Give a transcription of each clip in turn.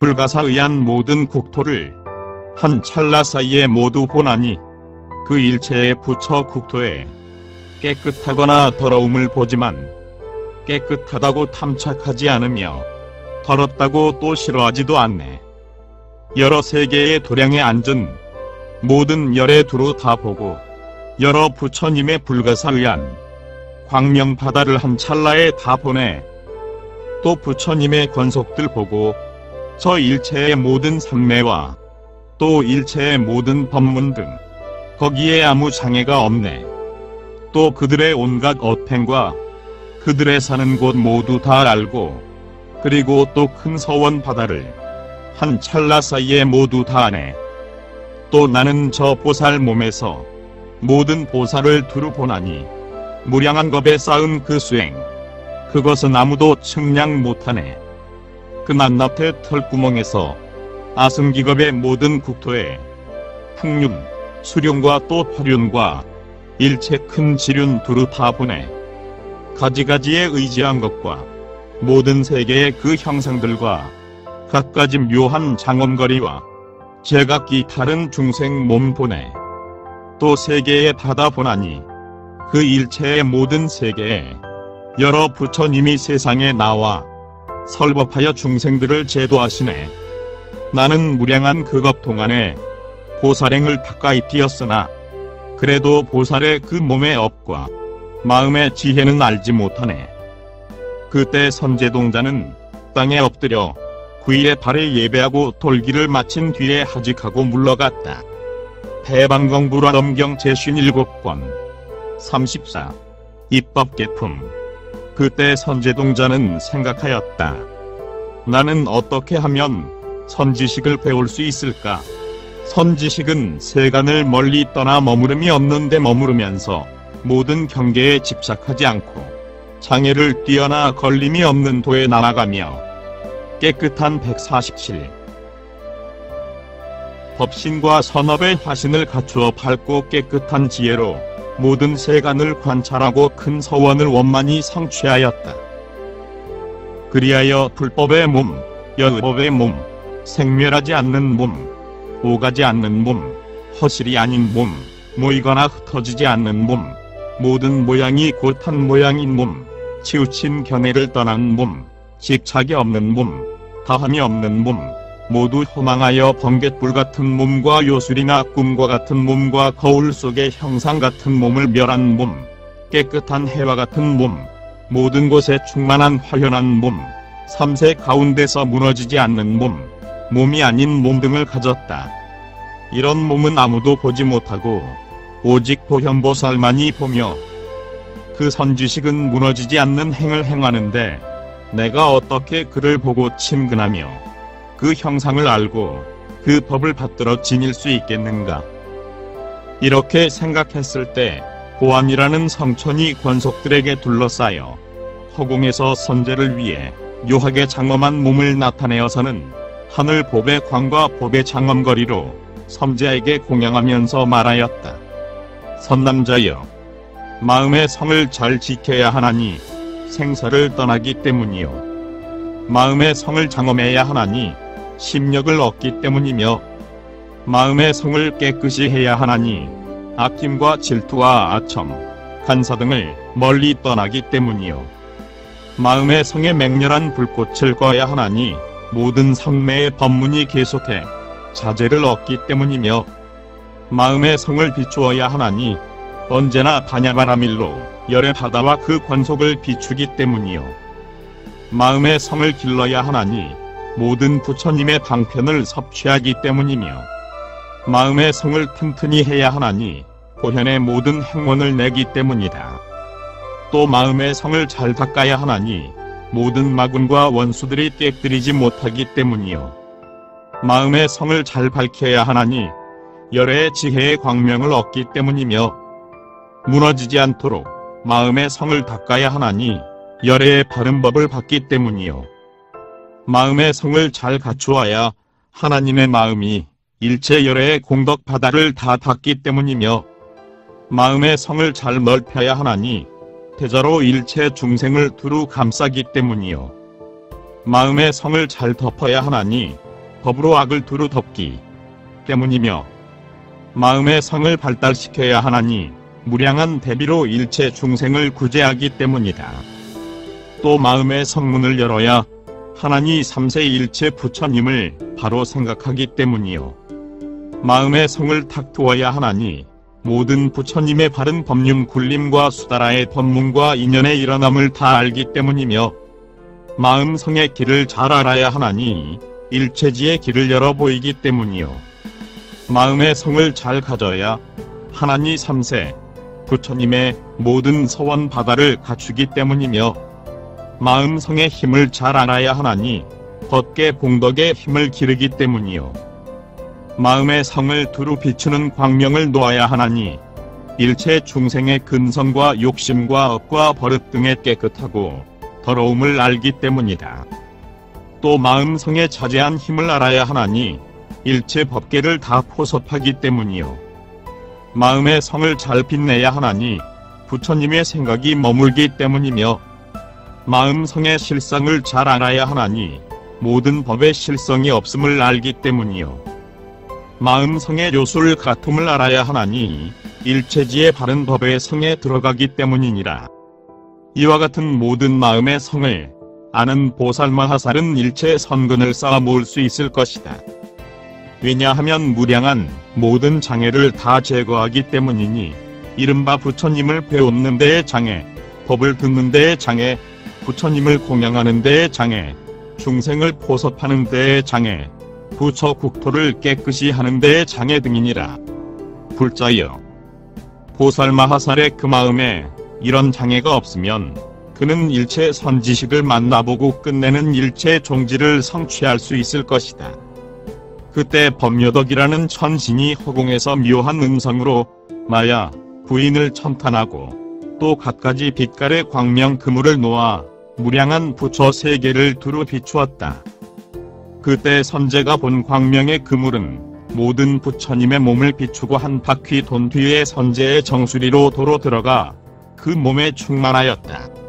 불가사의한 모든 국토를 한 찰나 사이에 모두 보나니 그 일체의 부처 국토에 깨끗하거나 더러움을 보지만 깨끗하다고 탐착하지 않으며 더럽다고 또 싫어하지도 않네. 여러 세계의 도량에 앉은 모든 열의 두루 다 보고 여러 부처님의 불가사의한 광명 바다를 한 찰나에 다 보내. 또 부처님의 권속들 보고 저 일체의 모든 삼매와 또 일체의 모든 법문 등 거기에 아무 장애가 없네. 또 그들의 온갖 어팽과 그들의 사는 곳 모두 다 알고 그리고 또 큰 서원 바다를 한 찰나 사이에 모두 다 아네. 또 나는 저 보살 몸에서 모든 보살을 두루 보나니 무량한 겁에 쌓은 그 수행 그것은 아무도 측량 못하네. 그 낱낱의 털구멍에서 아승기겁의 모든 국토에 풍륜, 수륜과 또 화륜과 일체 큰 지륜 두루 다 보내. 가지가지에 의지한 것과 모든 세계의 그 형상들과 갖가지 묘한 장엄거리와 제각기 다른 중생 몸 보내. 또 세계에 닫아 보나니 그 일체의 모든 세계에 여러 부처님이 세상에 나와 설법하여 중생들을 제도하시네. 나는 무량한 그겁 동안에 보살행을 가까이 뛰었으나 그래도 보살의 그 몸의 업과 마음의 지혜는 알지 못하네. 그때 선제동자는 땅에 엎드려 구일의 발에 예배하고 돌기를 마친 뒤에 하직하고 물러갔다. 대방공불화엄경 제57권 34. 입법계품. 그때 선제동자는 생각하였다. 나는 어떻게 하면 선지식을 배울 수 있을까? 선지식은 세간을 멀리 떠나 머무름이 없는데 머무르면서 모든 경계에 집착하지 않고 장애를 뛰어나 걸림이 없는 도에 나아가며 깨끗한 147. 법신과 선업의 화신을 갖추어 밝고 깨끗한 지혜로 모든 세간을 관찰하고 큰 서원을 원만히 성취하였다. 그리하여 불법의 몸, 여법의 몸, 생멸하지 않는 몸, 오가지 않는 몸, 허실이 아닌 몸, 모이거나 흩어지지 않는 몸, 모든 모양이 곧 한 모양인 몸, 치우친 견해를 떠난 몸, 집착이 없는 몸, 다함이 없는 몸, 모두 허망하여 번갯불 같은 몸과 요술이나 꿈과 같은 몸과 거울 속의 형상 같은 몸을 멸한 몸, 깨끗한 해와 같은 몸, 모든 곳에 충만한 화려한 몸, 삼세 가운데서 무너지지 않는 몸, 몸이 아닌 몸 등을 가졌다. 이런 몸은 아무도 보지 못하고 오직 보현보살만이 보며 그 선지식은 무너지지 않는 행을 행하는데 내가 어떻게 그를 보고 친근하며 그 형상을 알고 그 법을 받들어 지닐 수 있겠는가? 이렇게 생각했을 때 고암이라는 성천이 권속들에게 둘러싸여 허공에서 선제를 위해 묘하게 장엄한 몸을 나타내어서는 하늘 법의 광과 법의 장엄거리로 섬자에게 공양하면서 말하였다. 선남자여, 마음의 성을 잘 지켜야 하나니 생사를 떠나기 때문이요. 마음의 성을 장엄해야 하나니 심력을 얻기 때문이며 마음의 성을 깨끗이 해야 하나니 아낌과 질투와 아첨, 간사 등을 멀리 떠나기 때문이요. 마음의 성에 맹렬한 불꽃을 꺼야 하나니 모든 성매의 법문이 계속해 자제를 얻기 때문이며 마음의 성을 비추어야 하나니 언제나 반야바라밀로 열의 바다와 그 권속을 비추기 때문이요. 마음의 성을 길러야 하나니 모든 부처님의 방편을 섭취하기 때문이며 마음의 성을 튼튼히 해야 하나니 보현의 모든 행원을 내기 때문이다. 또 마음의 성을 잘 닦아야 하나니 모든 마군과 원수들이 깨뜨리지 못하기 때문이요. 마음의 성을 잘 밝혀야 하나니 열의 지혜의 광명을 얻기 때문이며 무너지지 않도록 마음의 성을 닦아야 하나니 열의 바른 법을 받기 때문이요. 마음의 성을 잘 갖추어야 하나님의 마음이 일체 열의 공덕 바다를 다 닦기 때문이며 마음의 성을 잘 넓혀야 하나니 대자로 일체 중생을 두루 감싸기 때문이요. 마음의 성을 잘 덮어야 하나니 법으로 악을 두루 덮기 때문이며 마음의 성을 발달시켜야 하나니 무량한 대비로 일체 중생을 구제하기 때문이다. 또 마음의 성문을 열어야 하나니 삼세 일체 부처님을 바로 생각하기 때문이요. 마음의 성을 탁 두어야 하나니 모든 부처님의 바른 법륜 굴림과 수다라의 법문과 인연의 일어남을 다 알기 때문이며 마음성의 길을 잘 알아야 하나니 일체지의 길을 열어 보이기 때문이요. 마음의 성을 잘 가져야 하나니 삼세 부처님의 모든 서원 바다를 갖추기 때문이며 마음성의 힘을 잘 알아야 하나니 법계 봉덕의 힘을 기르기 때문이요. 마음의 성을 두루 비추는 광명을 놓아야 하나니 일체 중생의 근성과 욕심과 업과 버릇 등의 깨끗하고 더러움을 알기 때문이다. 또 마음성에 자제한 힘을 알아야 하나니 일체 법계를 다 포섭하기 때문이요. 마음의 성을 잘 빛내야 하나니 부처님의 생각이 머물기 때문이며 마음성의 실상을 잘 알아야 하나니 모든 법의 실성이 없음을 알기 때문이요. 마음성의 요술 가툼을 알아야 하나니 일체지의 바른 법의 성에 들어가기 때문이니라. 이와 같은 모든 마음의 성을 아는 보살마하살은 일체 선근을 쌓아 모을 수 있을 것이다. 왜냐하면 무량한 모든 장애를 다 제거하기 때문이니 이른바 부처님을 배우는 데의 장애, 법을 듣는 데의 장애, 부처님을 공양하는 데의 장애, 중생을 포섭하는 데의 장애, 부처 국토를 깨끗이 하는 데의 장애 등이니라. 불자여 보살마하살의 그 마음에 이런 장애가 없으면 그는 일체 선지식을 만나보고 끝내는 일체 종지를 성취할 수 있을 것이다. 그때 법요덕이라는 천신이 허공에서 묘한 음성으로 마야 부인을 첨탄하고 또 갖가지 빛깔의 광명 그물을 놓아 무량한 부처 세계를 두루 비추었다. 그때 선제가 본 광명의 그물은 모든 부처님의 몸을 비추고 한 바퀴 돈 뒤에 선제의 정수리로 도로 들어가 그 몸에 충만하였다.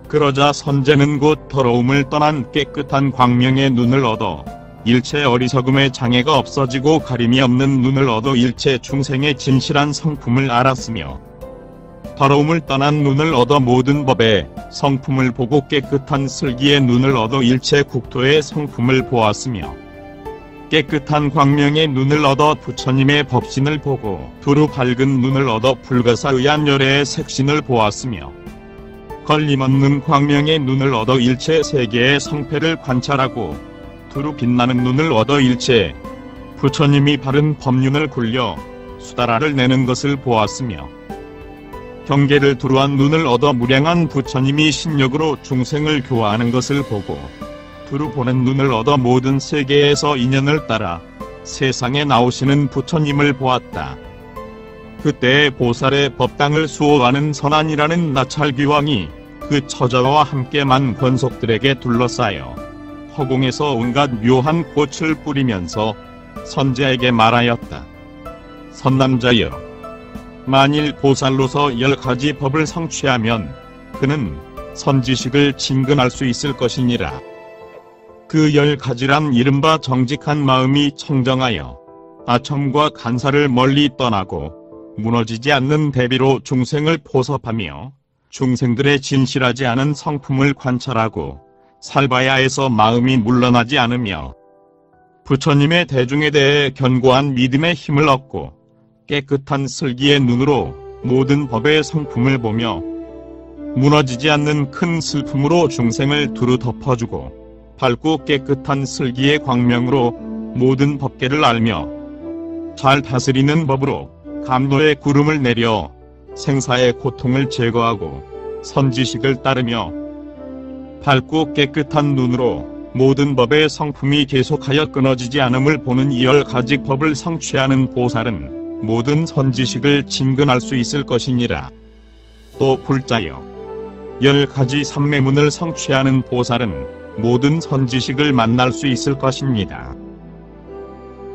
그러자 선제는 곧 더러움을 떠난 깨끗한 광명의 눈을 얻어 일체 어리석음의 장애가 없어지고 가림이 없는 눈을 얻어 일체 중생의 진실한 성품을 알았으며 더러움을 떠난 눈을 얻어 모든 법의 성품을 보고 깨끗한 슬기의 눈을 얻어 일체 국토의 성품을 보았으며 깨끗한 광명의 눈을 얻어 부처님의 법신을 보고 두루 밝은 눈을 얻어 불가사의한 열애의 색신을 보았으며 걸림없는 광명의 눈을 얻어 일체 세계의 성패를 관찰하고 두루 빛나는 눈을 얻어 일체 부처님이 바른 법륜을 굴려 수다라를 내는 것을 보았으며 경계를 두루한 눈을 얻어 무량한 부처님이 신력으로 중생을 교화하는 것을 보고 두루 보는 눈을 얻어 모든 세계에서 인연을 따라 세상에 나오시는 부처님을 보았다. 그때 보살의 법당을 수호하는 선안이라는 나찰귀왕이 그 처자와 함께만 권속들에게 둘러싸여 허공에서 온갖 묘한 꽃을 뿌리면서 선제에게 말하였다. 선남자여, 만일 보살로서 10가지 법을 성취하면 그는 선지식을 진근할 수 있을 것이니라. 그 10가지란 이른바 정직한 마음이 청정하여 아첨과 간사를 멀리 떠나고 무너지지 않는 대비로 중생을 포섭하며 중생들의 진실하지 않은 성품을 관찰하고 살바야에서 마음이 물러나지 않으며 부처님의 대중에 대해 견고한 믿음의 힘을 얻고 깨끗한 슬기의 눈으로 모든 법의 성품을 보며 무너지지 않는 큰 슬픔으로 중생을 두루 덮어주고 밝고 깨끗한 슬기의 광명으로 모든 법계를 알며 잘 다스리는 법으로 감노의 구름을 내려 생사의 고통을 제거하고 선지식을 따르며 밝고 깨끗한 눈으로 모든 법의 성품이 계속하여 끊어지지 않음을 보는 이 10가지 법을 성취하는 보살은 모든 선지식을 진근할 수 있을 것이니라. 또 불자여, 10가지 삼매문을 성취하는 보살은 모든 선지식을 만날 수 있을 것입니다.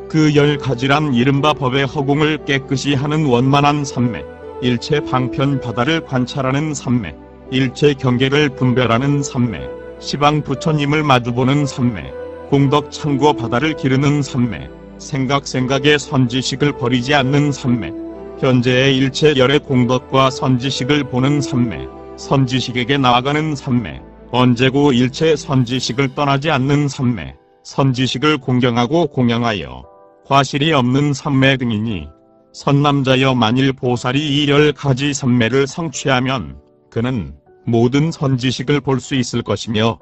그 10가지란 이른바 법의 허공을 깨끗이 하는 원만한 삼매, 일체 방편 바다를 관찰하는 삼매, 일체 경계를 분별하는 삼매, 시방 부처님을 마주보는 삼매, 공덕 창고 바다를 기르는 삼매, 생각에 선지식을 버리지 않는 삼매, 현재의 일체 열의 공덕과 선지식을 보는 삼매, 선지식에게 나아가는 삼매, 언제고 일체 선지식을 떠나지 않는 삼매, 선지식을 공경하고 공양하여 과실이 없는 삼매 등이니, 선남자여 만일 보살이 이 10가지 삼매를 성취하면 그는 모든 선지식을 볼 수 있을 것이며,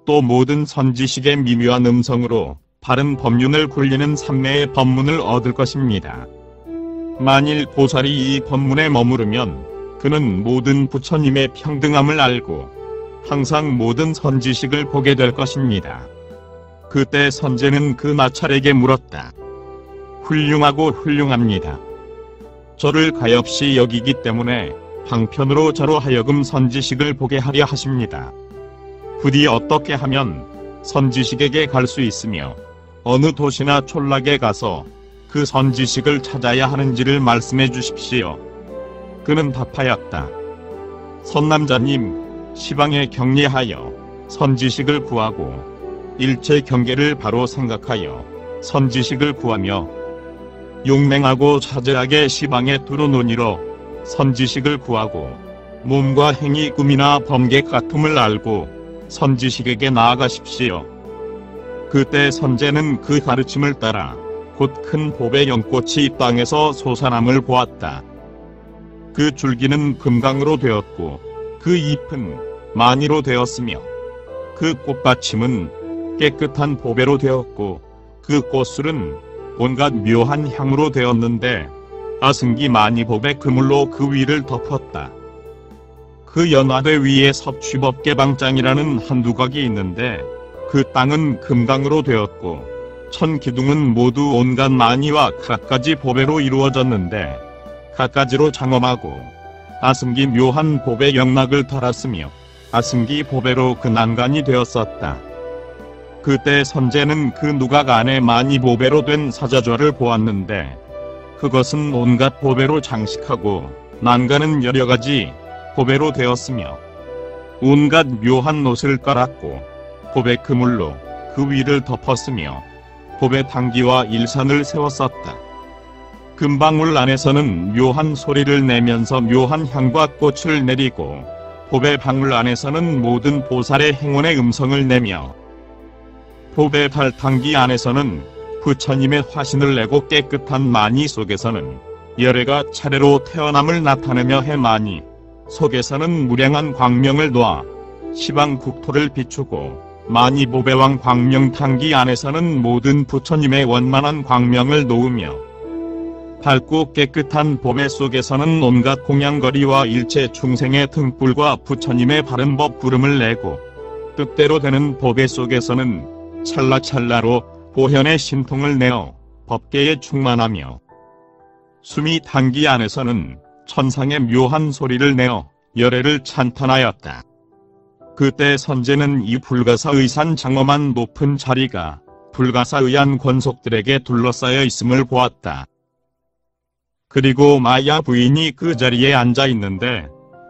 또 모든 선지식의 미묘한 음성으로 바른 법륜을 굴리는 삼매의 법문을 얻을 것입니다. 만일 보살이 이 법문에 머무르면 그는 모든 부처님의 평등함을 알고 항상 모든 선지식을 보게 될 것입니다. 그때 선제는 그 나찰에게 물었다. 훌륭하고 훌륭합니다. 저를 가엾이 여기기 때문에 방편으로 저로 하여금 선지식을 보게 하려 하십니다. 부디 어떻게 하면 선지식에게 갈 수 있으며 어느 도시나 촌락에 가서 그 선지식을 찾아야 하는지를 말씀해 주십시오. 그는 답하였다. 선남자님, 시방에 격리하여 선지식을 구하고 일체 경계를 바로 생각하여 선지식을 구하며 용맹하고 자제하게 시방에 두루 논의로 선지식을 구하고 몸과 행위 꿈이나 범객 같음을 알고 선지식에게 나아가십시오. 그때 선제는 그 가르침을 따라 곧 큰 봅의 연꽃이 땅에서 솟아남을 보았다. 그 줄기는 금강으로 되었고 그 잎은 마니로 되었으며 그 꽃받침은 깨끗한 보배로 되었고 그 꽃술은 온갖 묘한 향으로 되었는데 아승기 마니법의 그물로 그 위를 덮었다. 그 연화대 위에 섭취법계방장이라는 한 두각이 있는데 그 땅은 금강으로 되었고 천기둥은 모두 온갖 마니와 갖가지 보배로 이루어졌는데 갖가지로 장엄하고 아승기 묘한 보배 영락을 달았으며 아승기 보배로 그 난간이 되었었다. 그때 선제는 그 누각 안에 마니 보배로 된 사자좌를 보았는데 그것은 온갖 보배로 장식하고 난간은 여러가지 보배로 되었으며 온갖 묘한 옷을 깔았고 보배 그물로 그 위를 덮었으며 보배 당기와 일산을 세웠었다. 금방울 안에서는 묘한 소리를 내면서 묘한 향과 꽃을 내리고 보배 방울 안에서는 모든 보살의 행운의 음성을 내며 보배 달당기 안에서는 부처님의 화신을 내고 깨끗한 마니 속에서는 열애가 차례로 태어남을 나타내며 해마니 속에서는 무량한 광명을 놓아 시방 국토를 비추고 마니 보배왕 광명탕기 안에서는 모든 부처님의 원만한 광명을 놓으며 밝고 깨끗한 보배 속에서는 온갖 공양거리와 일체 중생의 등불과 부처님의 바른 법 구름을 내고 뜻대로 되는 보배 속에서는 찰나찰나로 보현의 신통을 내어 법계에 충만하며 수미 단기 안에서는 천상의 묘한 소리를 내어 열애를 찬탄하였다. 그때 선제는 이 불가사의산 장엄한 높은 자리가 불가사의한 권속들에게 둘러싸여 있음을 보았다. 그리고 마야 부인이 그 자리에 앉아 있는데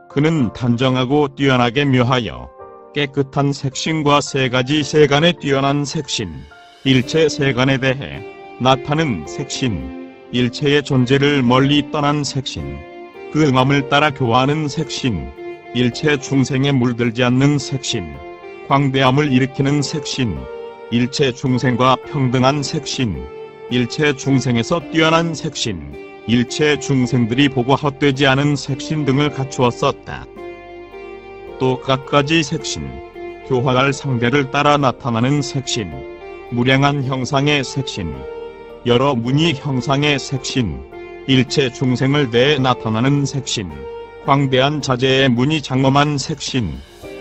그는 단정하고 뛰어나게 묘하여 깨끗한 색신과 세 가지 세간에 뛰어난 색신, 일체 세간에 대해 나타는 색신, 일체의 존재를 멀리 떠난 색신, 그 음함을 따라 교화하는 색신, 일체 중생에 물들지 않는 색신, 광대함을 일으키는 색신, 일체 중생과 평등한 색신, 일체 중생에서 뛰어난 색신, 일체 중생들이 보고 헛되지 않은 색신 등을 갖추었었다. 또 갖가지 색신, 교화할 상대를 따라 나타나는 색신, 무량한 형상의 색신, 여러 무늬 형상의 색신, 일체 중생을 대해 나타나는 색신, 광대한 자재의 무늬 장엄한 색신,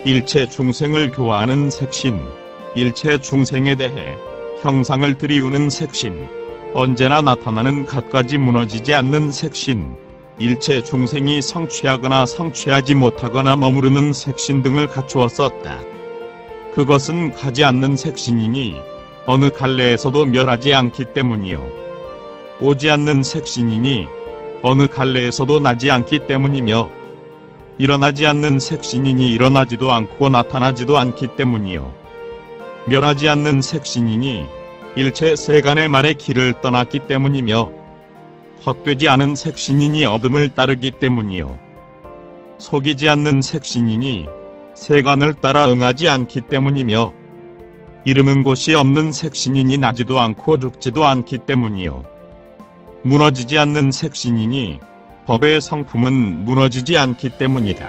일체 중생을 교화하는 색신, 일체 중생에 대해 형상을 들이우는 색신, 언제나 나타나는 갖가지 무너지지 않는 색신, 일체 중생이 성취하거나 성취하지 못하거나 머무르는 색신 등을 갖추었었다. 그것은 가지 않는 색신이니 어느 갈래에서도 멸하지 않기 때문이요. 오지 않는 색신이니 어느 갈래에서도 나지 않기 때문이며 일어나지 않는 색신이니 일어나지도 않고 나타나지도 않기 때문이요. 멸하지 않는 색신이니 일체 세간의 말의 길을 떠났기 때문이며 헛되지 않은 색신이니 어둠을 따르기 때문이요 속이지 않는 색신이니 세간을 따라 응하지 않기 때문이며 이름은 곳이 없는 색신이니 나지도 않고 죽지도 않기 때문이요 무너지지 않는 색신이니 법의 성품은 무너지지 않기 때문이다.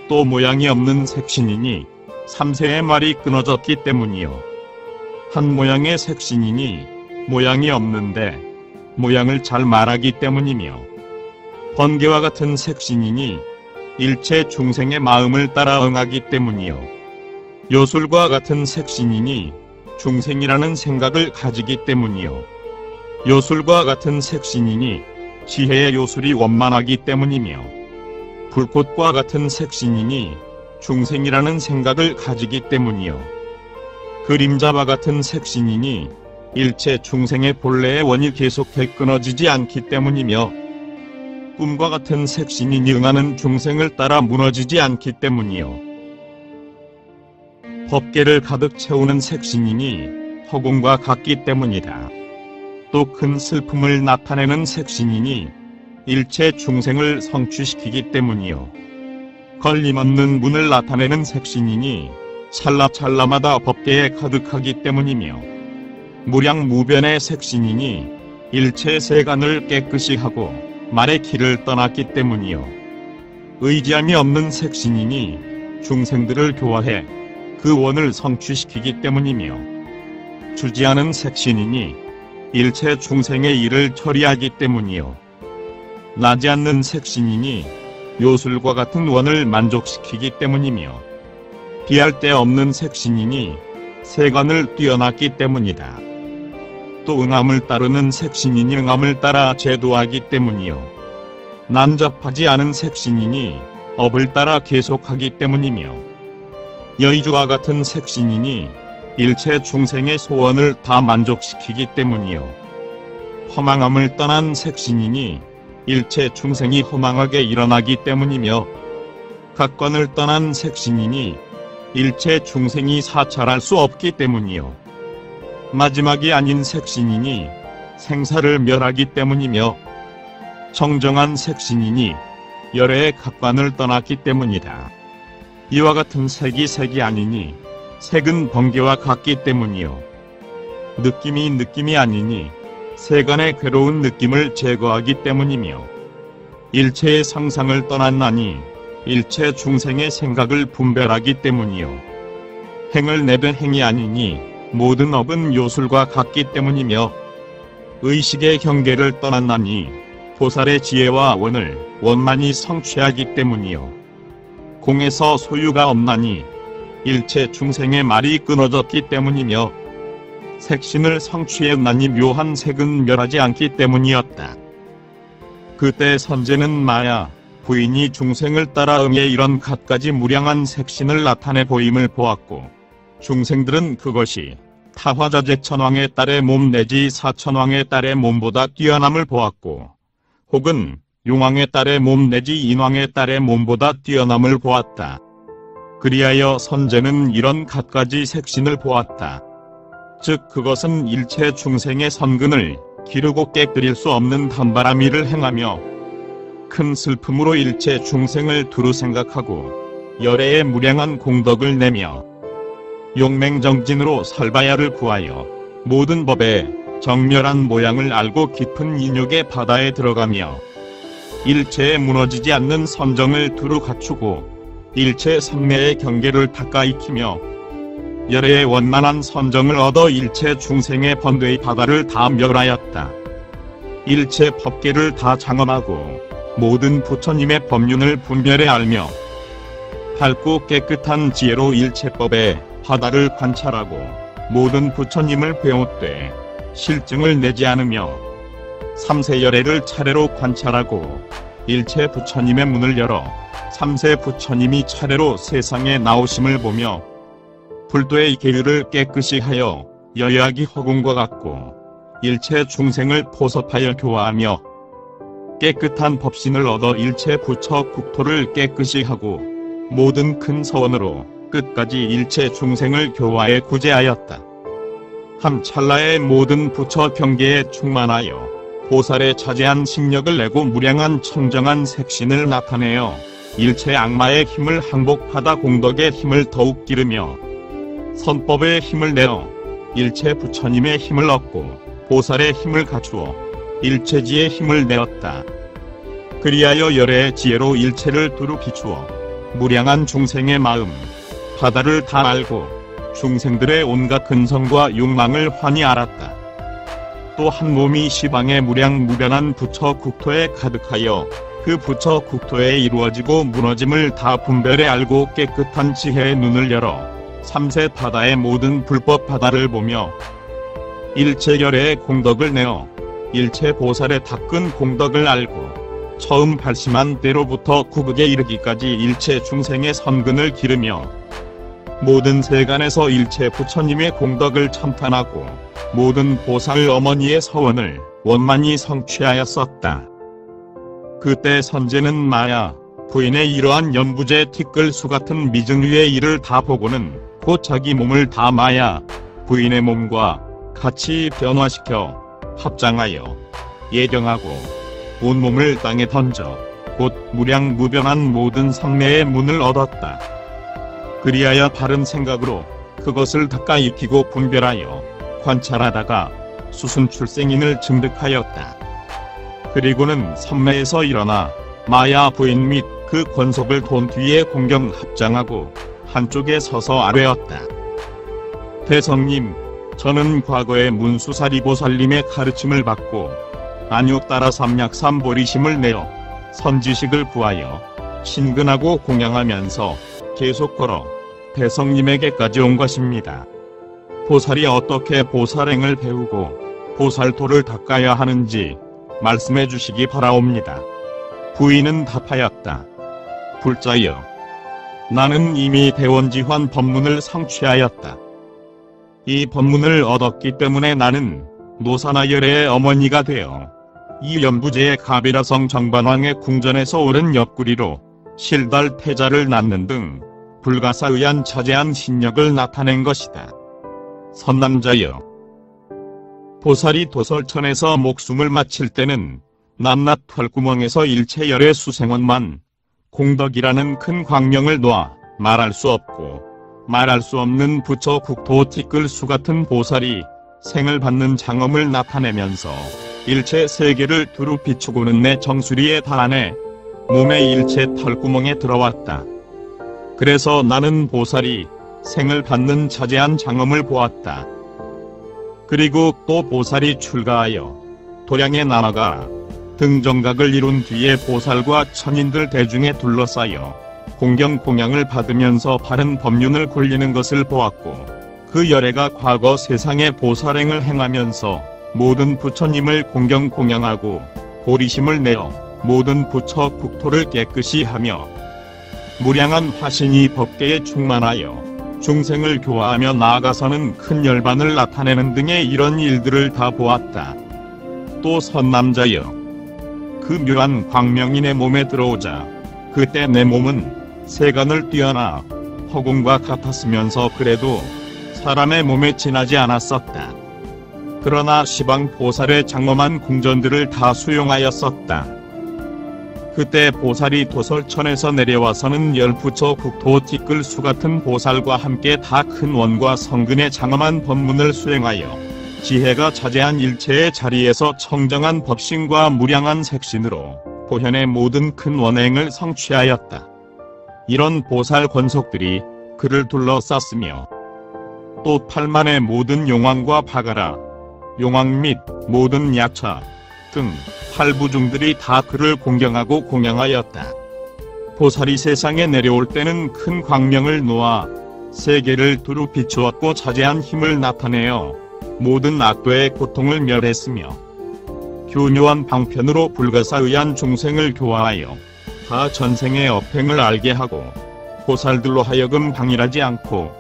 또 모양이 없는 색신이니 삼세의 말이 끊어졌기 때문이요 한 모양의 색신이니 모양이 없는데 모양을 잘 말하기 때문이며 번개와 같은 색신이니 일체 중생의 마음을 따라 응하기 때문이요 요술과 같은 색신이니 중생이라는 생각을 가지기 때문이요 요술과 같은 색신이니 지혜의 요술이 원만하기 때문이며 불꽃과 같은 색신이니 중생이라는 생각을 가지기 때문이요 그림자와 같은 색신이니 일체 중생의 본래의 원이 계속해 끊어지지 않기 때문이며 꿈과 같은 색신이니 응하는 중생을 따라 무너지지 않기 때문이요 법계를 가득 채우는 색신이니 허공과 같기 때문이다. 또 큰 슬픔을 나타내는 색신이니 일체 중생을 성취시키기 때문이요 걸림없는 문을 나타내는 색신이니 찰나찰나마다 법계에 가득하기 때문이며 무량무변의 색신이니 일체 세간을 깨끗이 하고 말의 길을 떠났기 때문이요 의지함이 없는 색신이니 중생들을 교화해 그 원을 성취시키기 때문이며 주지 않은 색신이니 일체 중생의 일을 처리하기 때문이요 나지 않는 색신이니 요술과 같은 원을 만족시키기 때문이며 비할 데 없는 색신이니 세간을 뛰어났기 때문이다. 또 응함을 따르는 색신이니 응함을 따라 제도하기 때문이요 난잡하지 않은 색신이니 업을 따라 계속하기 때문이며 여의주와 같은 색신이니 일체 중생의 소원을 다 만족시키기 때문이요 허망함을 떠난 색신이니 일체 중생이 허망하게 일어나기 때문이며 각관을 떠난 색신이니 일체 중생이 사찰할 수 없기 때문이요 마지막이 아닌 색신이니 생사를 멸하기 때문이며 정정한 색신이니 열애의 각관을 떠났기 때문이다. 이와 같은 색이 색이 아니니 색은 번개와 같기 때문이요 느낌이 느낌이 아니니 세간의 괴로운 느낌을 제거하기 때문이며 일체의 상상을 떠났나니 일체 중생의 생각을 분별하기 때문이요 행을 내던 행이 아니니 모든 업은 요술과 같기 때문이며 의식의 경계를 떠났나니 보살의 지혜와 원을 원만히 성취하기 때문이요 공에서 소유가 없나니 일체 중생의 말이 끊어졌기 때문이며 색신을 성취했나니 묘한 색은 멸하지 않기 때문이었다. 그때 선제는 마야 부인이 중생을 따라 응해 이런 갖가지 무량한 색신을 나타내 보임을 보았고 중생들은 그것이 타화자재 천왕의 딸의 몸 내지 사천왕의 딸의 몸보다 뛰어남을 보았고 혹은 용왕의 딸의 몸 내지 인왕의 딸의 몸보다 뛰어남을 보았다. 그리하여 선제는 이런 갖가지 색신을 보았다. 즉 그것은 일체 중생의 선근을 기르고 깨뜨릴 수 없는 한바라미를 행하며 큰 슬픔으로 일체 중생을 두루 생각하고 열애의 무량한 공덕을 내며 용맹정진으로 설바야를 구하여 모든 법의 정멸한 모양을 알고 깊은 인욕의 바다에 들어가며 일체에 무너지지 않는 선정을 두루 갖추고 일체 선매의 경계를 닦아 익히며 열애의 원만한 선정을 얻어 일체 중생의 번뇌의 바다를 다 멸하였다. 일체 법계를 다 장엄하고 모든 부처님의 법륜을 분별해 알며 밝고 깨끗한 지혜로 일체법의 바다를 관찰하고 모든 부처님을 배웠되 실증을 내지 않으며 삼세 열애를 차례로 관찰하고 일체 부처님의 문을 열어 삼세 부처님이 차례로 세상에 나오심을 보며 불도의 계율을 깨끗이 하여 여야기 허공과 같고 일체 중생을 포섭하여 교화하며 깨끗한 법신을 얻어 일체 부처 국토를 깨끗이 하고 모든 큰 서원으로 끝까지 일체 중생을 교화에 구제하였다. 한 찰나의 모든 부처 경계에 충만하여 보살의 자제한 식력을 내고 무량한 청정한 색신을 나타내어 일체 악마의 힘을 항복하다 공덕의 힘을 더욱 기르며 선법의 힘을 내어 일체 부처님의 힘을 얻고 보살의 힘을 갖추어 일체지의 힘을 내었다. 그리하여 열의 지혜로 일체를 두루 비추어 무량한 중생의 마음 바다를 다 알고 중생들의 온갖 근성과 욕망을 환히 알았다. 또 한 몸이 시방의 무량무변한 부처 국토에 가득하여 그 부처 국토에 이루어지고 무너짐을 다 분별해 알고 깨끗한 지혜의 눈을 열어 삼세 바다의 모든 불법 바다를 보며 일체 열의 공덕을 내어 일체 보살의 닦은 공덕을 알고 처음 발심한 때로부터 구극에 이르기까지 일체 중생의 선근을 기르며 모든 세간에서 일체 부처님의 공덕을 참탄하고 모든 보살 어머니의 서원을 원만히 성취하였었다. 그때 선제는 마야 부인의 이러한 연부제 티끌수 같은 미증류의 일을 다 보고는 곧 자기 몸을 다 마야 부인의 몸과 같이 변화시켜 합장하여 예경하고 온몸을 땅에 던져 곧 무량무변한 모든 상례의 문을 얻었다. 그리하여 바른 생각으로 그것을 닦아 익히고 분별하여 관찰하다가 수순출생인을 증득하였다. 그리고는 선매에서 일어나 마야 부인 및 그 권속을 돈 뒤에 공경 합장하고 한쪽에 서서 아뢰었다. 대성님, 저는 과거에 문수사리보살님의 가르침을 받고 안욕 따라 삼약삼보리심을 내어 선지식을 구하여 신근하고 공양하면서 계속 걸어 대성님에게까지 온 것입니다. 보살이 어떻게 보살행을 배우고 보살도를 닦아야 하는지 말씀해 주시기 바라옵니다. 부인은 답하였다. 불자여, 나는 이미 대원지환 법문을 성취하였다. 이 법문을 얻었기 때문에 나는 노사나열의 어머니가 되어 이 연부제의 가비라성 정반왕의 궁전에서 오른 옆구리로 실달 태자를 낳는 등 불가사의한 자제한 신력을 나타낸 것이다. 선남자여, 보살이 도설천에서 목숨을 마칠 때는 남낮 털구멍에서 일체 열의 수생원만 공덕이라는 큰 광명을 놓아 말할 수 없고 말할 수 없는 부처 국토 티끌수 같은 보살이 생을 받는 장엄을 나타내면서 일체 세계를 두루 비추고는 내 정수리에 닿아내 몸의 일체 털구멍에 들어왔다. 그래서 나는 보살이 생을 받는 자제한 장엄을 보았다. 그리고 또 보살이 출가하여 도량에 남아가 등정각을 이룬 뒤에 보살과 천인들 대중에 둘러싸여 공경 공양을 받으면서 바른 법륜을 굴리는 것을 보았고 그 열애가 과거 세상의 보살행을 행하면서 모든 부처님을 공경 공양하고 보리심을 내어 모든 부처 국토를 깨끗이 하며 무량한 화신이 법계에 충만하여 중생을 교화하며 나아가서는 큰 열반을 나타내는 등의 이런 일들을 다 보았다. 또 선남자여, 그 묘한 광명이 내 몸에 들어오자 그때 내 몸은 세간을 뛰어나 허공과 같았으면서 그래도 사람의 몸에 지나지 않았었다. 그러나 시방 보살의 장엄한 궁전들을 다 수용하였었다. 그때 보살이 도설천에서 내려와서는 열부처 국토 티끌수 같은 보살과 함께 다 큰 원과 성근의 장엄한 법문을 수행하여 지혜가 자제한 일체의 자리에서 청정한 법신과 무량한 색신으로 보현의 모든 큰 원행을 성취하였다. 이런 보살 권속들이 그를 둘러쌌으며 또 팔만의 모든 용왕과 바가라, 용왕 및 모든 약차 등 팔부중들이 다 그를 공경하고 공양하였다. 보살이 세상에 내려올 때는 큰 광명을 놓아 세계를 두루 비추었고 자제한 힘을 나타내어 모든 악도의 고통을 멸했으며 교묘한 방편으로 불가사의한 중생을 교화하여 다 전생의 업행을 알게 하고 보살들로 하여금 방일하지 않고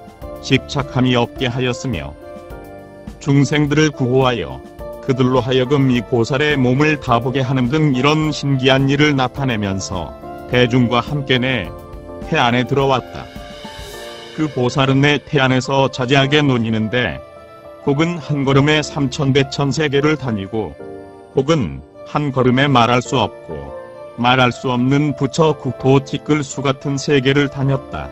집착함이 없게 하였으며 중생들을 구호하여 그들로 하여금 이 보살의 몸을 다 보게 하는 등 이런 신기한 일을 나타내면서 대중과 함께 내 해 안에 들어왔다. 그 보살은 내 태안에서 자제하게 논이는데, 혹은 한 걸음에 삼천배천세계를 다니고, 혹은 한 걸음에 말할 수 없고 말할 수 없는 부처 국토 티끌수 같은 세계를 다녔다.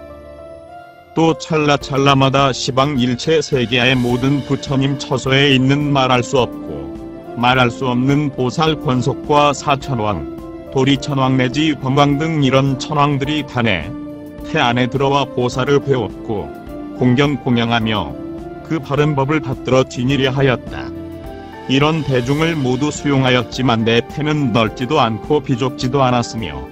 또 찰나찰나마다 시방 일체 세계의 모든 부처님 처소에 있는 말할 수 없고 말할 수 없는 보살 권속과 사천왕, 도리천왕 내지 범왕 등 이런 천왕들이 단에 태안에 들어와 보살을 배웠고 공경 공양하며 그 바른 법을 받들어 지니려 하였다. 이런 대중을 모두 수용하였지만 내 태는 넓지도 않고 비좁지도 않았으며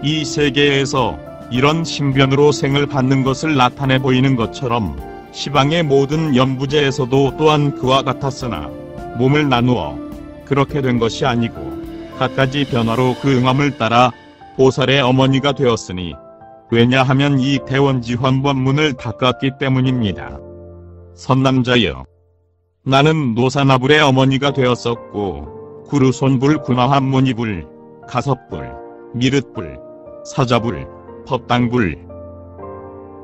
이 세계에서 이런 신변으로 생을 받는 것을 나타내 보이는 것처럼 시방의 모든 연부제에서도 또한 그와 같았으나 몸을 나누어 그렇게 된 것이 아니고 갖가지 변화로 그 응함을 따라 보살의 어머니가 되었으니 왜냐하면 이 대원지환법문을 닦았기 때문입니다. 선남자여, 나는 노사나불의 어머니가 되었었고 구루손불 군화한문이불 가섭불 미륵불 사자불 법당불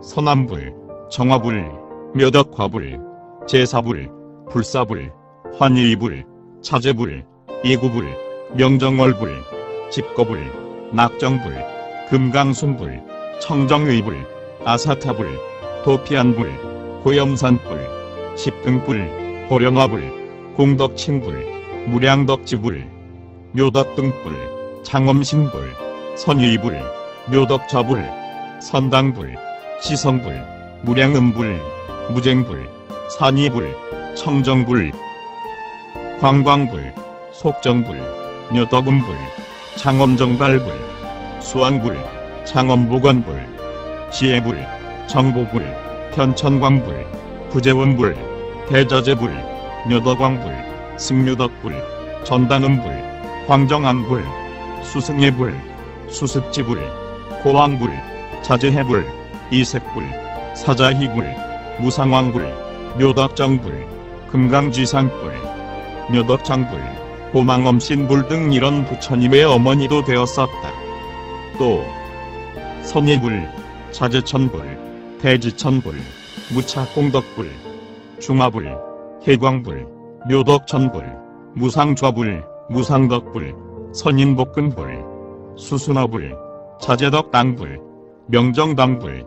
서남불 정화불 묘덕화불 제사불 불사불 환일이불 차제불 예구불 명정월불 집거불 낙정불 금강순불 청정의불 아사타불 도피안불 고염산불 십등불 호령화불 공덕칭불 무량덕지불 묘덕등불 창엄신불 선유이불 묘덕좌불 선당불 시성불 무량음불 무쟁불 산이불 청정불 광광불 속정불 묘덕음불 창엄정달불 수왕불 창엄보건불 지혜불 정보불 편천광불 구제원불 대저제불 묘덕왕불 승묘덕불 전당음불 광정암불 수승예불 수습지불 고왕불 자제해불 이색불 사자희불 무상왕불 묘덕정불 금강지상불 묘덕장불 고망엄신불 등 이런 부처님의 어머니도 되었었다. 또 선예불 자제천불 대지천불 무차공덕불 중화불 해광불 묘덕천불 무상좌불 무상덕불 선인복근불 수순화불 자제덕당불 명정당불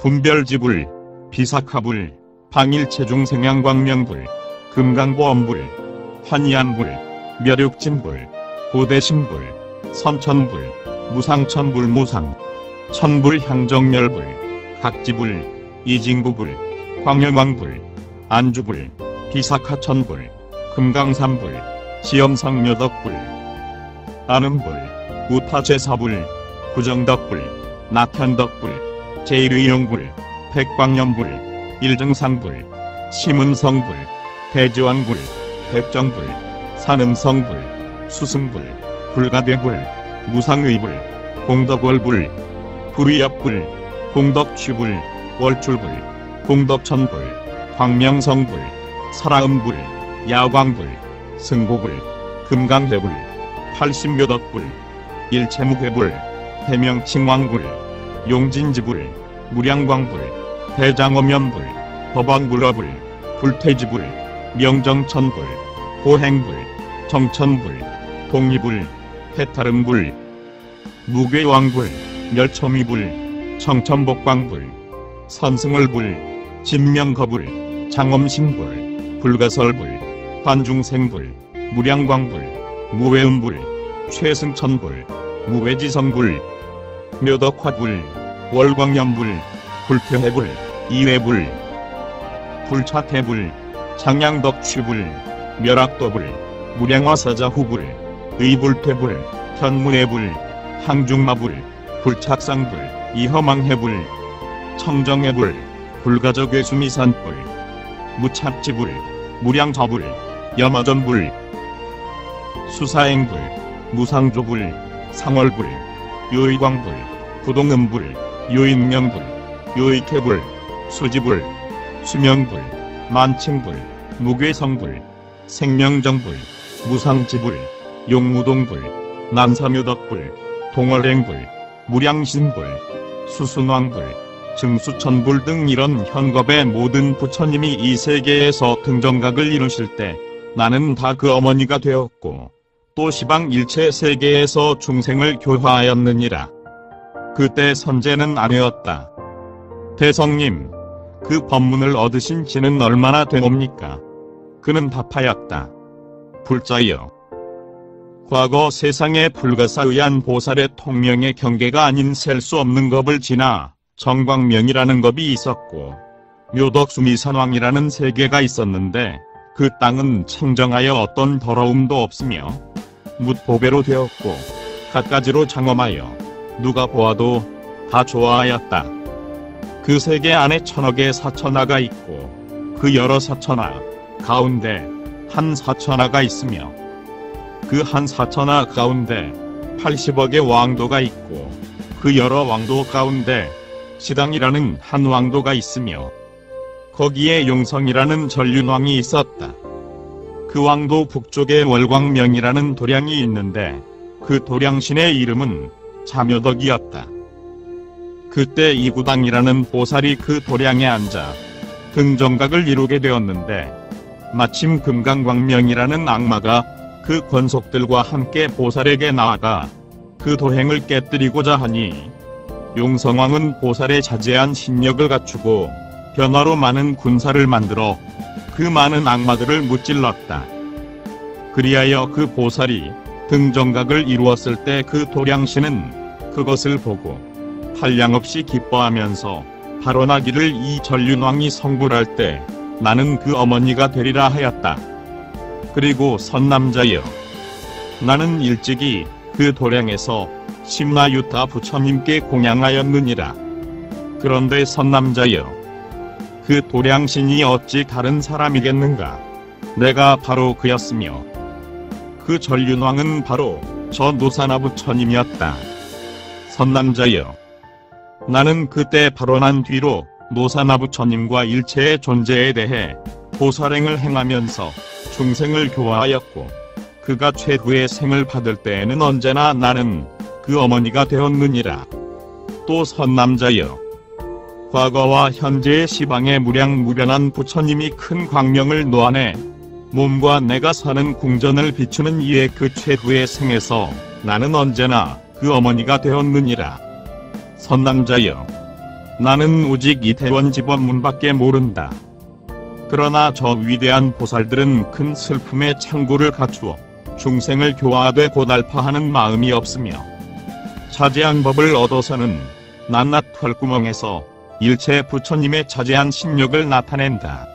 분별지불 비사카불 방일체중생양광명불 금강보엄불 환희안불 멸육진불 고대신불 선천불 무상천불 무상 천불향정열불 각지불 이징부불 광열왕불 안주불 비사카천불 금강산불 시엄성묘덕불 안음불 우타제사불 구정덕불 낙현덕불 제일의용불 백광연불 일등상불 심은성불 대지왕불 백정불 산음성불 수승불 불가대불 무상의불 공덕월불 불의업불 공덕취불 월출불 공덕천불 광명성불 설아음불 야광불 승고불 금강대불 팔십묘덕불 일체무괴불 해명칭왕불 용진지불 무량광불 대장엄연불 법왕불어불 불퇴지불 명정천불 호행불 정천불 동리불 해탈음불 무괴왕불 멸초미불 청천복광불 선승월불 진명거불 장엄신불 불가설불 관중생불 무량광불 무외음불 최승천불 무외지성불 묘덕화불 월광연불 불표해불 이회불 불차태불 장양덕취불 멸악도불 무량화사자후불 의불퇴불 현문해불 항중마불 불착상불 이허망해불 청정해불 불가적외수미산불 무착지불 무량좌불 염화전불 수사행불 무상조불 상월불 요의광불 부동음불 요인명불 요의태불 수지불 수명불 만칭불 무괴성불 생명정불 무상지불 용무동불 남사묘덕불 동월행불 무량신불 수순왕불 증수천불 등 이런 현겁의 모든 부처님이 이 세계에서 등정각을 이루실 때 나는 다 그 어머니가 되었고 또 시방 일체 세계에서 중생을 교화하였느니라. 그때 선제는 아뢰었다. 대성님, 그 법문을 얻으신 지는 얼마나 되옵니까? 그는 답하였다. 불자여. 과거 세상에 불가사의한 보살의 통명의 경계가 아닌 셀 수 없는 겁을 지나 정광명이라는 겁이 있었고 묘덕수미산왕이라는 세계가 있었는데 그 땅은 청정하여 어떤 더러움도 없으며 묻보배로 되었고 갖가지로 장엄하여 누가 보아도 다 좋아하였다. 그 세계 안에 1000억의 사천하가 있고 그 여러 사천하 가운데 한 사천하가 있으며 그 한 사천하 가운데 80억의 왕도가 있고 그 여러 왕도 가운데 시당이라는 한 왕도가 있으며 거기에 용성이라는 전륜왕이 있었다. 그 왕도 북쪽에 월광명이라는 도량이 있는데 그 도량신의 이름은 자묘덕이었다. 그때 이구당이라는 보살이 그 도량에 앉아 등정각을 이루게 되었는데 마침 금강광명이라는 악마가 그 권속들과 함께 보살에게 나아가 그 도행을 깨뜨리고자 하니 용성왕은 보살의 자제한 신력을 갖추고 변화로 많은 군사를 만들어 그 많은 악마들을 무찔렀다. 그리하여 그 보살이 등정각을 이루었을 때 그 도량신은 그것을 보고 한량없이 기뻐하면서 발언하기를 이 전륜왕이 성불할 때 나는 그 어머니가 되리라 하였다. 그리고 선남자여, 나는 일찍이 그 도량에서 심라유타 부처님께 공양하였느니라. 그런데 선남자여, 그 도량신이 어찌 다른 사람이겠는가? 내가 바로 그였으며 그 전륜왕은 바로 저 노사나 부처님이었다. 선남자여, 나는 그때 발언한 뒤로 노사나 부처님과 일체의 존재에 대해 보살행을 행하면서 중생을 교화하였고 그가 최후의 생을 받을 때에는 언제나 나는 그 어머니가 되었느니라. 또 선남자여, 과거와 현재의 시방에 무량무변한 부처님이 큰 광명을 놓아내 몸과 내가 사는 궁전을 비추는 이의 그 최후의 생에서 나는 언제나 그 어머니가 되었느니라. 선남자여, 나는 오직 이태원 집원문밖에 모른다. 그러나 저 위대한 보살들은 큰 슬픔의 창구를 갖추어 중생을 교화하되 고달파하는 마음이 없으며 자제한 법을 얻어서는 낱낱 털구멍에서 일체 부처님의 자제한 신력을 나타낸다.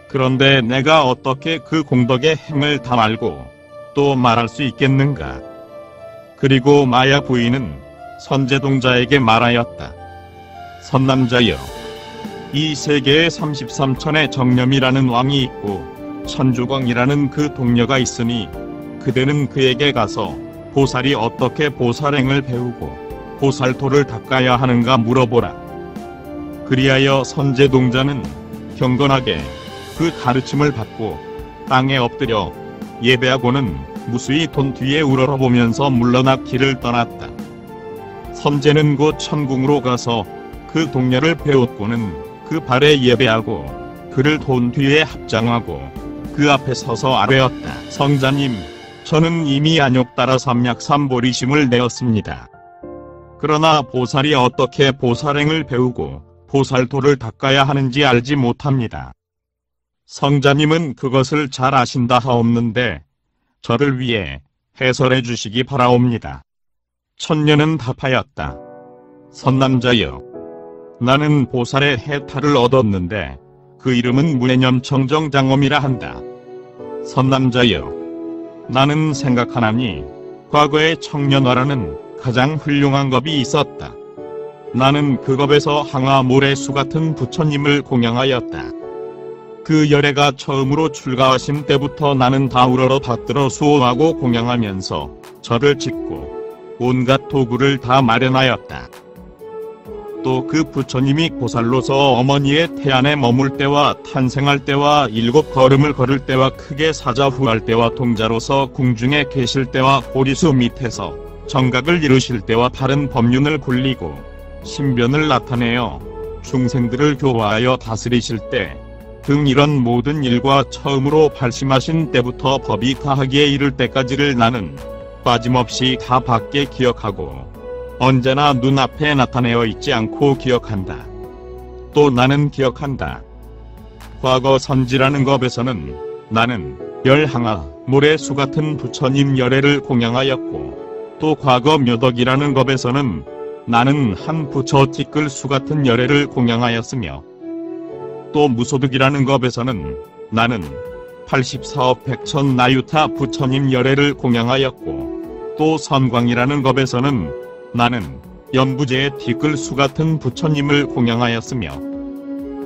그런데 내가 어떻게 그 공덕의 행을 다 알고 또 말할 수 있겠는가? 그리고 마야 부인은 선제동자에게 말하였다. 선남자여, 이 세계에 33천의 정념이라는 왕이 있고 천주광이라는 그 동료가 있으니 그대는 그에게 가서 보살이 어떻게 보살행을 배우고 보살도를 닦아야 하는가 물어보라. 그리하여 선제동자는 경건하게 그 가르침을 받고 땅에 엎드려 예배하고는 무수히 돈 뒤에 우러러보면서 물러나 길을 떠났다. 선제는 곧 천궁으로 가서 그 동료를 배웠고는 그 발에 예배하고 그를 돈 뒤에 합장하고 그 앞에 서서 아뢰었다. 성자님, 저는 이미 안욕 따라 삼약삼보리심을 내었습니다. 그러나 보살이 어떻게 보살행을 배우고 보살도를 닦아야 하는지 알지 못합니다. 성자님은 그것을 잘 아신다 하옵는데 저를 위해 해설해 주시기 바라옵니다. 천녀는 답하였다. 선남자여, 나는 보살의 해탈을 얻었는데 그 이름은 무해념청정장엄이라 한다. 선남자여, 나는 생각하나니 과거에 청년화라는 가장 훌륭한 겁이 있었다. 나는 그 겁에서 항아모래수 같은 부처님을 공양하였다. 그 열애가 처음으로 출가하신 때부터 나는 다 우러러 받들어 수호하고 공양하면서 절을 짓고 온갖 도구를 다 마련하였다. 또 그 부처님이 보살로서 어머니의 태안에 머물 때와 탄생할 때와 7 걸음을 걸을 때와 크게 사자후할 때와 동자로서 궁중에 계실 때와 고리수 밑에서 정각을 이루실 때와 바른 법륜을 굴리고 신변을 나타내어 중생들을 교화하여 다스리실 때 등 이런 모든 일과 처음으로 발심하신 때부터 법이 다하기에 이를 때까지를 나는 빠짐없이 다 밖에 기억하고 언제나 눈앞에 나타내어 있지 않고 기억한다. 또 나는 기억한다. 과거 선지라는 법에서는 나는 열항아 모래수 같은 부처님 열애를 공양하였고, 또 과거 묘덕이라는 법에서는 나는 한 부처 티끌수 같은 열애를 공양하였으며, 또 무소득이라는 법에서는 나는 84억 백천 나유타 부처님 열애를 공양하였고, 또 선광이라는 법에서는 나는 연부제의 티끌수 같은 부처님을 공양하였으며,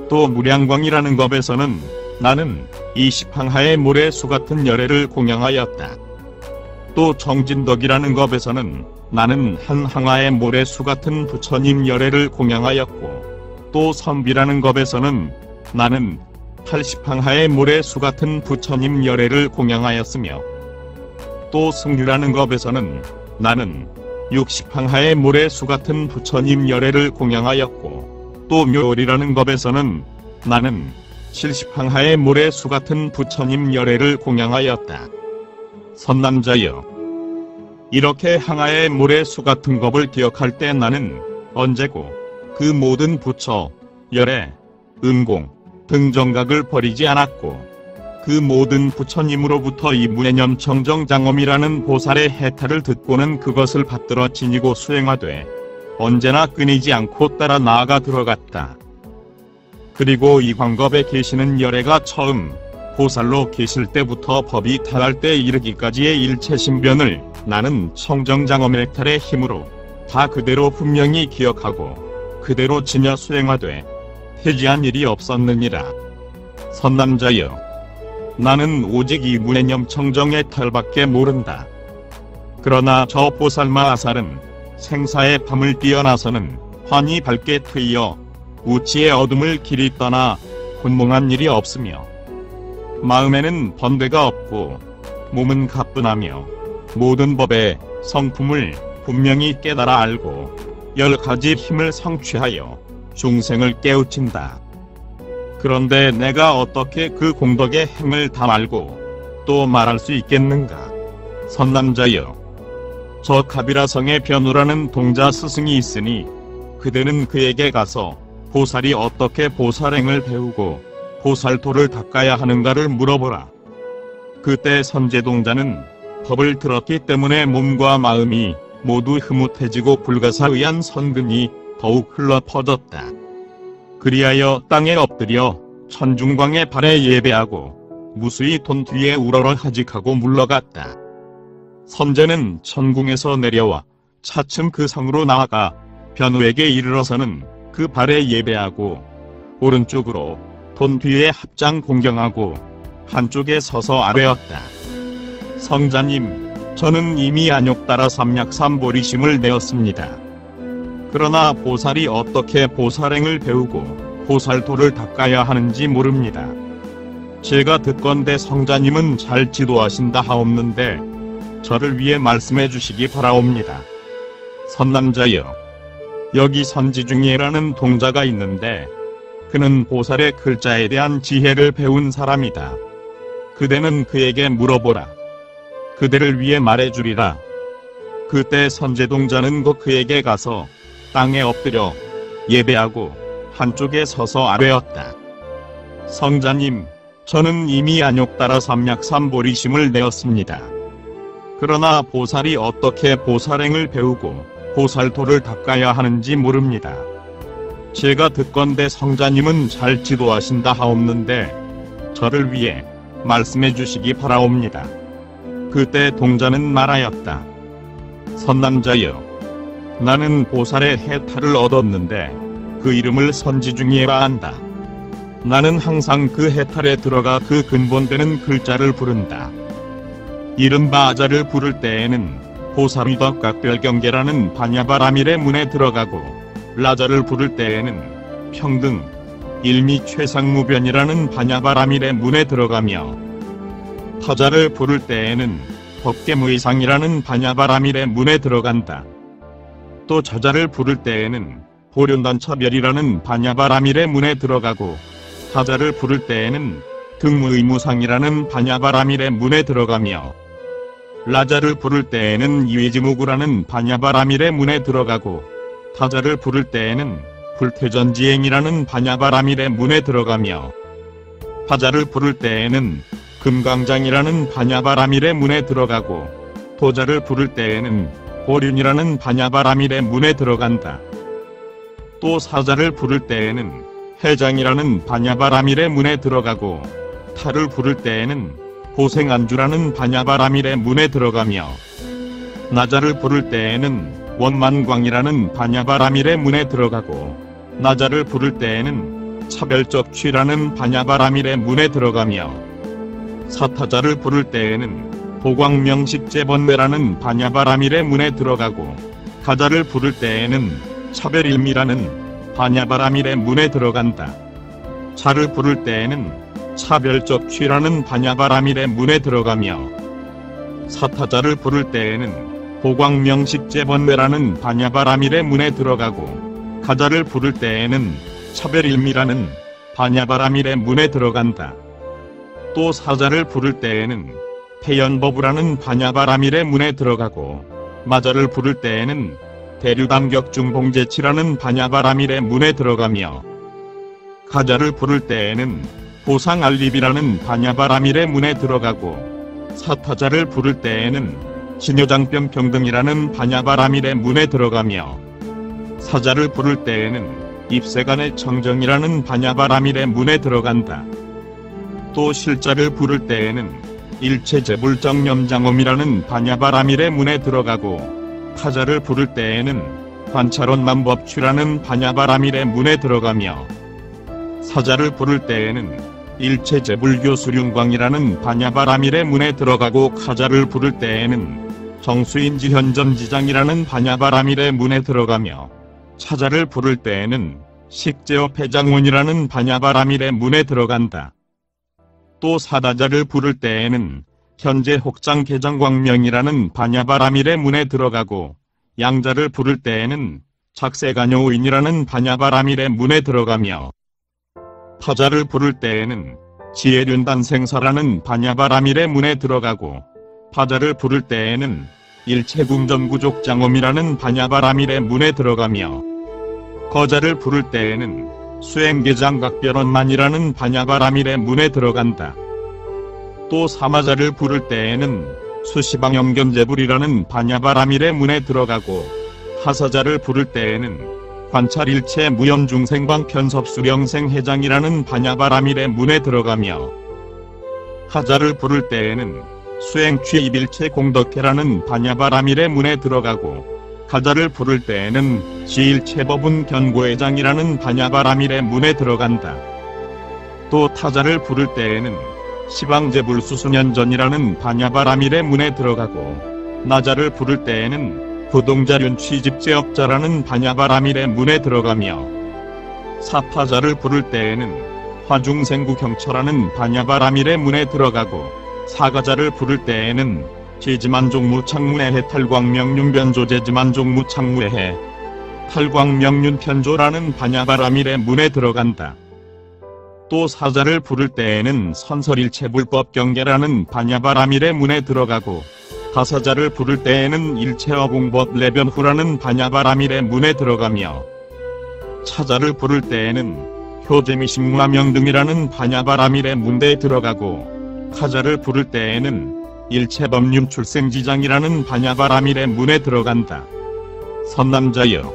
또 무량광이라는 법에서는 나는 20항하의 모래수 같은 열애를 공양하였다. 또 정진덕이라는 법에서는 나는 한 항하의 모래수 같은 부처님 열애를 공양하였고, 또 선비라는 법에서는 나는 80항하의 모래수 같은 부처님 열애를 공양하였으며, 또 승류라는 법에서는 나는 60항하의 모래수 같은 부처님 열애를 공양하였고, 또 묘월이라는 법에서는 나는 70항하의 모래수 같은 부처님 열애를 공양하였다. 선남자여, 이렇게 항하의 모래수 같은 법을 기억할 때 나는 언제고 그 모든 부처, 열애, 은공, 등정각을 버리지 않았고, 그 모든 부처님으로부터 이 무애념청정장엄이라는 보살의 해탈을 듣고는 그것을 받들어 지니고 수행하되 언제나 끊이지 않고 따라 나아가 들어갔다. 그리고 이 광겁에 계시는 열애가 처음 보살로 계실 때부터 법이 탈할 때 이르기까지의 일체신변을 나는 청정장엄의 해탈의 힘으로 다 그대로 분명히 기억하고 그대로 지녀 수행하되 해지한 일이 없었느니라. 선남자여, 나는 오직 이 무애념청정의 탈밖에 모른다. 그러나 저 보살마 아살은 생사의 밤을 뛰어나서는 환히 밝게 트이어 우치의 어둠을 길이 떠나 혼몽한 일이 없으며, 마음에는 번뇌가 없고 몸은 가뿐하며 모든 법의 성품을 분명히 깨달아 알고 10가지 힘을 성취하여 중생을 깨우친다. 그런데 내가 어떻게 그 공덕의 행을 다 알고 또 말할 수 있겠는가? 선남자여, 저 가비라성의 변우라는 동자 스승이 있으니 그대는 그에게 가서 보살이 어떻게 보살행을 배우고 보살도를 닦아야 하는가를 물어보라. 그때 선제동자는 법을 들었기 때문에 몸과 마음이 모두 흐뭇해지고 불가사의한 선근이 더욱 흘러 퍼졌다. 그리하여 땅에 엎드려 천중광의 발에 예배하고 무수히 돈 뒤에 우러러 하직하고 물러갔다. 선제는 천궁에서 내려와 차츰 그 성으로 나아가 변우에게 이르러서는 그 발에 예배하고 오른쪽으로 돈 뒤에 합장 공경하고 한쪽에 서서 아뢰었다. 성자님, 저는 이미 안욕따라 삼약삼보리심을 내었습니다. 그러나 보살이 어떻게 보살행을 배우고 보살도를 닦아야 하는지 모릅니다. 제가 듣건대 성자님은 잘 지도하신다 하옵는데 저를 위해 말씀해 주시기 바라옵니다. 선남자여, 여기 선지중예라는 동자가 있는데 그는 보살의 글자에 대한 지혜를 배운 사람이다. 그대는 그에게 물어보라. 그대를 위해 말해주리라. 그때 선제동자는 그에게 가서 땅에 엎드려 예배하고 한쪽에 서서 아뢰었다. 성자님, 저는 이미 안욕따라 삼약삼보리심을 내었습니다. 그러나 보살이 어떻게 보살행을 배우고 보살도를 닦아야 하는지 모릅니다. 제가 듣건대 성자님은 잘 지도하신다 하옵는데 저를 위해 말씀해 주시기 바라옵니다. 그때 동자는 말하였다. 선남자여, 나는 보살의 해탈을 얻었는데 그 이름을 선지중예라 한다. 나는 항상 그 해탈에 들어가 그 근본되는 글자를 부른다. 이른바 아자를 부를 때에는 보살위덕 각별경계라는 반야바라밀의 문에 들어가고, 라자를 부를 때에는 평등, 일미 최상무변이라는 반야바라밀의 문에 들어가며, 타자를 부를 때에는 법계무의상이라는 반야바라밀의 문에 들어간다. 또 저자를 부를 때에는 보륜단차별이라는 반야바라밀의 문에 들어가고 타자를 부를 때에는 등무의무상이라는 반야바라밀의 문에 들어가며 라자를 부를 때에는 이위지무구라는 반야바라밀의 문에 들어가고 타자를 부를 때에는 불퇴전지행이라는 반야바라밀의 문에 들어가며 파자를 부를 때에는 금강장이라는 반야바라밀의 문에 들어가고 도자를 부를 때에는 보륜이라는 반야바라밀의 문에 들어간다. 또 사자를 부를 때에는 해장이라는 반야바라밀의 문에 들어가고 타를 부를 때에는 고생안주라는 반야바라밀의 문에 들어가며 나자를 부를 때에는 원만광이라는 반야바라밀의 문에 들어가고 나자를 부를 때에는 차별적취라는 반야바라밀의 문에 들어가며 사타자를 부를 때에는 보광명식재번뇌라는 반야바라밀의 문에 들어가고 가자를 부를 때에는 차별일미라는 반야바라밀의 문에 들어간다. 차를 부를 때에는 차별적취라는 반야바라밀의 문에 들어가며 사타자를 부를 때에는 보광명식재번뇌라는 반야바라밀의 문에 들어가고 가자를 부를 때에는 차별일미라는 반야바라밀의 문에 들어간다. 또 사자를 부를 때에는 태연법우라는 반야바라밀의 문에 들어가고 마자를 부를 때에는 대류담격중봉제치라는 반야바라밀의 문에 들어가며 가자를 부를 때에는 보상알립이라는 반야바라밀의 문에 들어가고 사타자를 부를 때에는 진여장변평등이라는 반야바라밀의 문에 들어가며 사자를 부를 때에는 입세간의 청정이라는 반야바라밀의 문에 들어간다. 또 실자를 부를 때에는 일체재불정념장엄이라는 반야바라밀의 문에 들어가고 타자를 부를 때에는 관찰원만법취라는 반야바라밀의 문에 들어가며 사자를 부를 때에는 일체재불교수륜광이라는 반야바라밀의 문에 들어가고 가자를 부를 때에는 정수인지현전지장이라는 반야바라밀의 문에 들어가며 차자를 부를 때에는 식재업회장원이라는 반야바라밀의 문에 들어간다. 또 사다자를 부를 때에는 현재혹장개정광명이라는 반야바라밀의 문에 들어가고 양자를 부를 때에는 작세간요인이라는 반야바라밀의 문에 들어가며 타자를 부를 때에는 지혜륜단생사라는 반야바라밀의 문에 들어가고 파자를 부를 때에는 일체궁전구족장엄이라는 반야바라밀의 문에 들어가며 거자를 부를 때에는 수행계장각별원만이라는 반야바라밀의 문에 들어간다. 또 사마자를 부를 때에는 수시방영견재불이라는 반야바라밀의 문에 들어가고 하사자를 부를 때에는 관찰일체 무염중생방편섭수령생해장이라는 반야바라밀의 문에 들어가며 하자를 부를 때에는 수행취입일체 공덕해라는 반야바라밀의 문에 들어가고 가자를 부를 때에는 지일체법은 견고회장이라는 반야바라밀의 문에 들어간다. 또 타자를 부를 때에는 시방재불수수년전이라는 반야바라밀의 문에 들어가고 나자를 부를 때에는 부동자륜 취집제업자라는 반야바라밀의 문에 들어가며 사파자를 부를 때에는 화중생구경처라는 반야바라밀의 문에 들어가고 사가자를 부를 때에는 제지만종무창무해해 탈광명륜변조제지만종무창무해해 탈광명륜편조라는 반야바라밀의 문에 들어간다. 또 사자를 부를 때에는 선설일체불법경계라는 반야바라밀의 문에 들어가고 다사자를 부를 때에는 일체어공법내변후라는 반야바라밀의 문에 들어가며 차자를 부를 때에는 효재미심무함영등이라는 반야바라밀의 문대에 들어가고 가자를 부를 때에는 일체법륜출생지장이라는 반야바라밀의 문에 들어간다. 선남자여,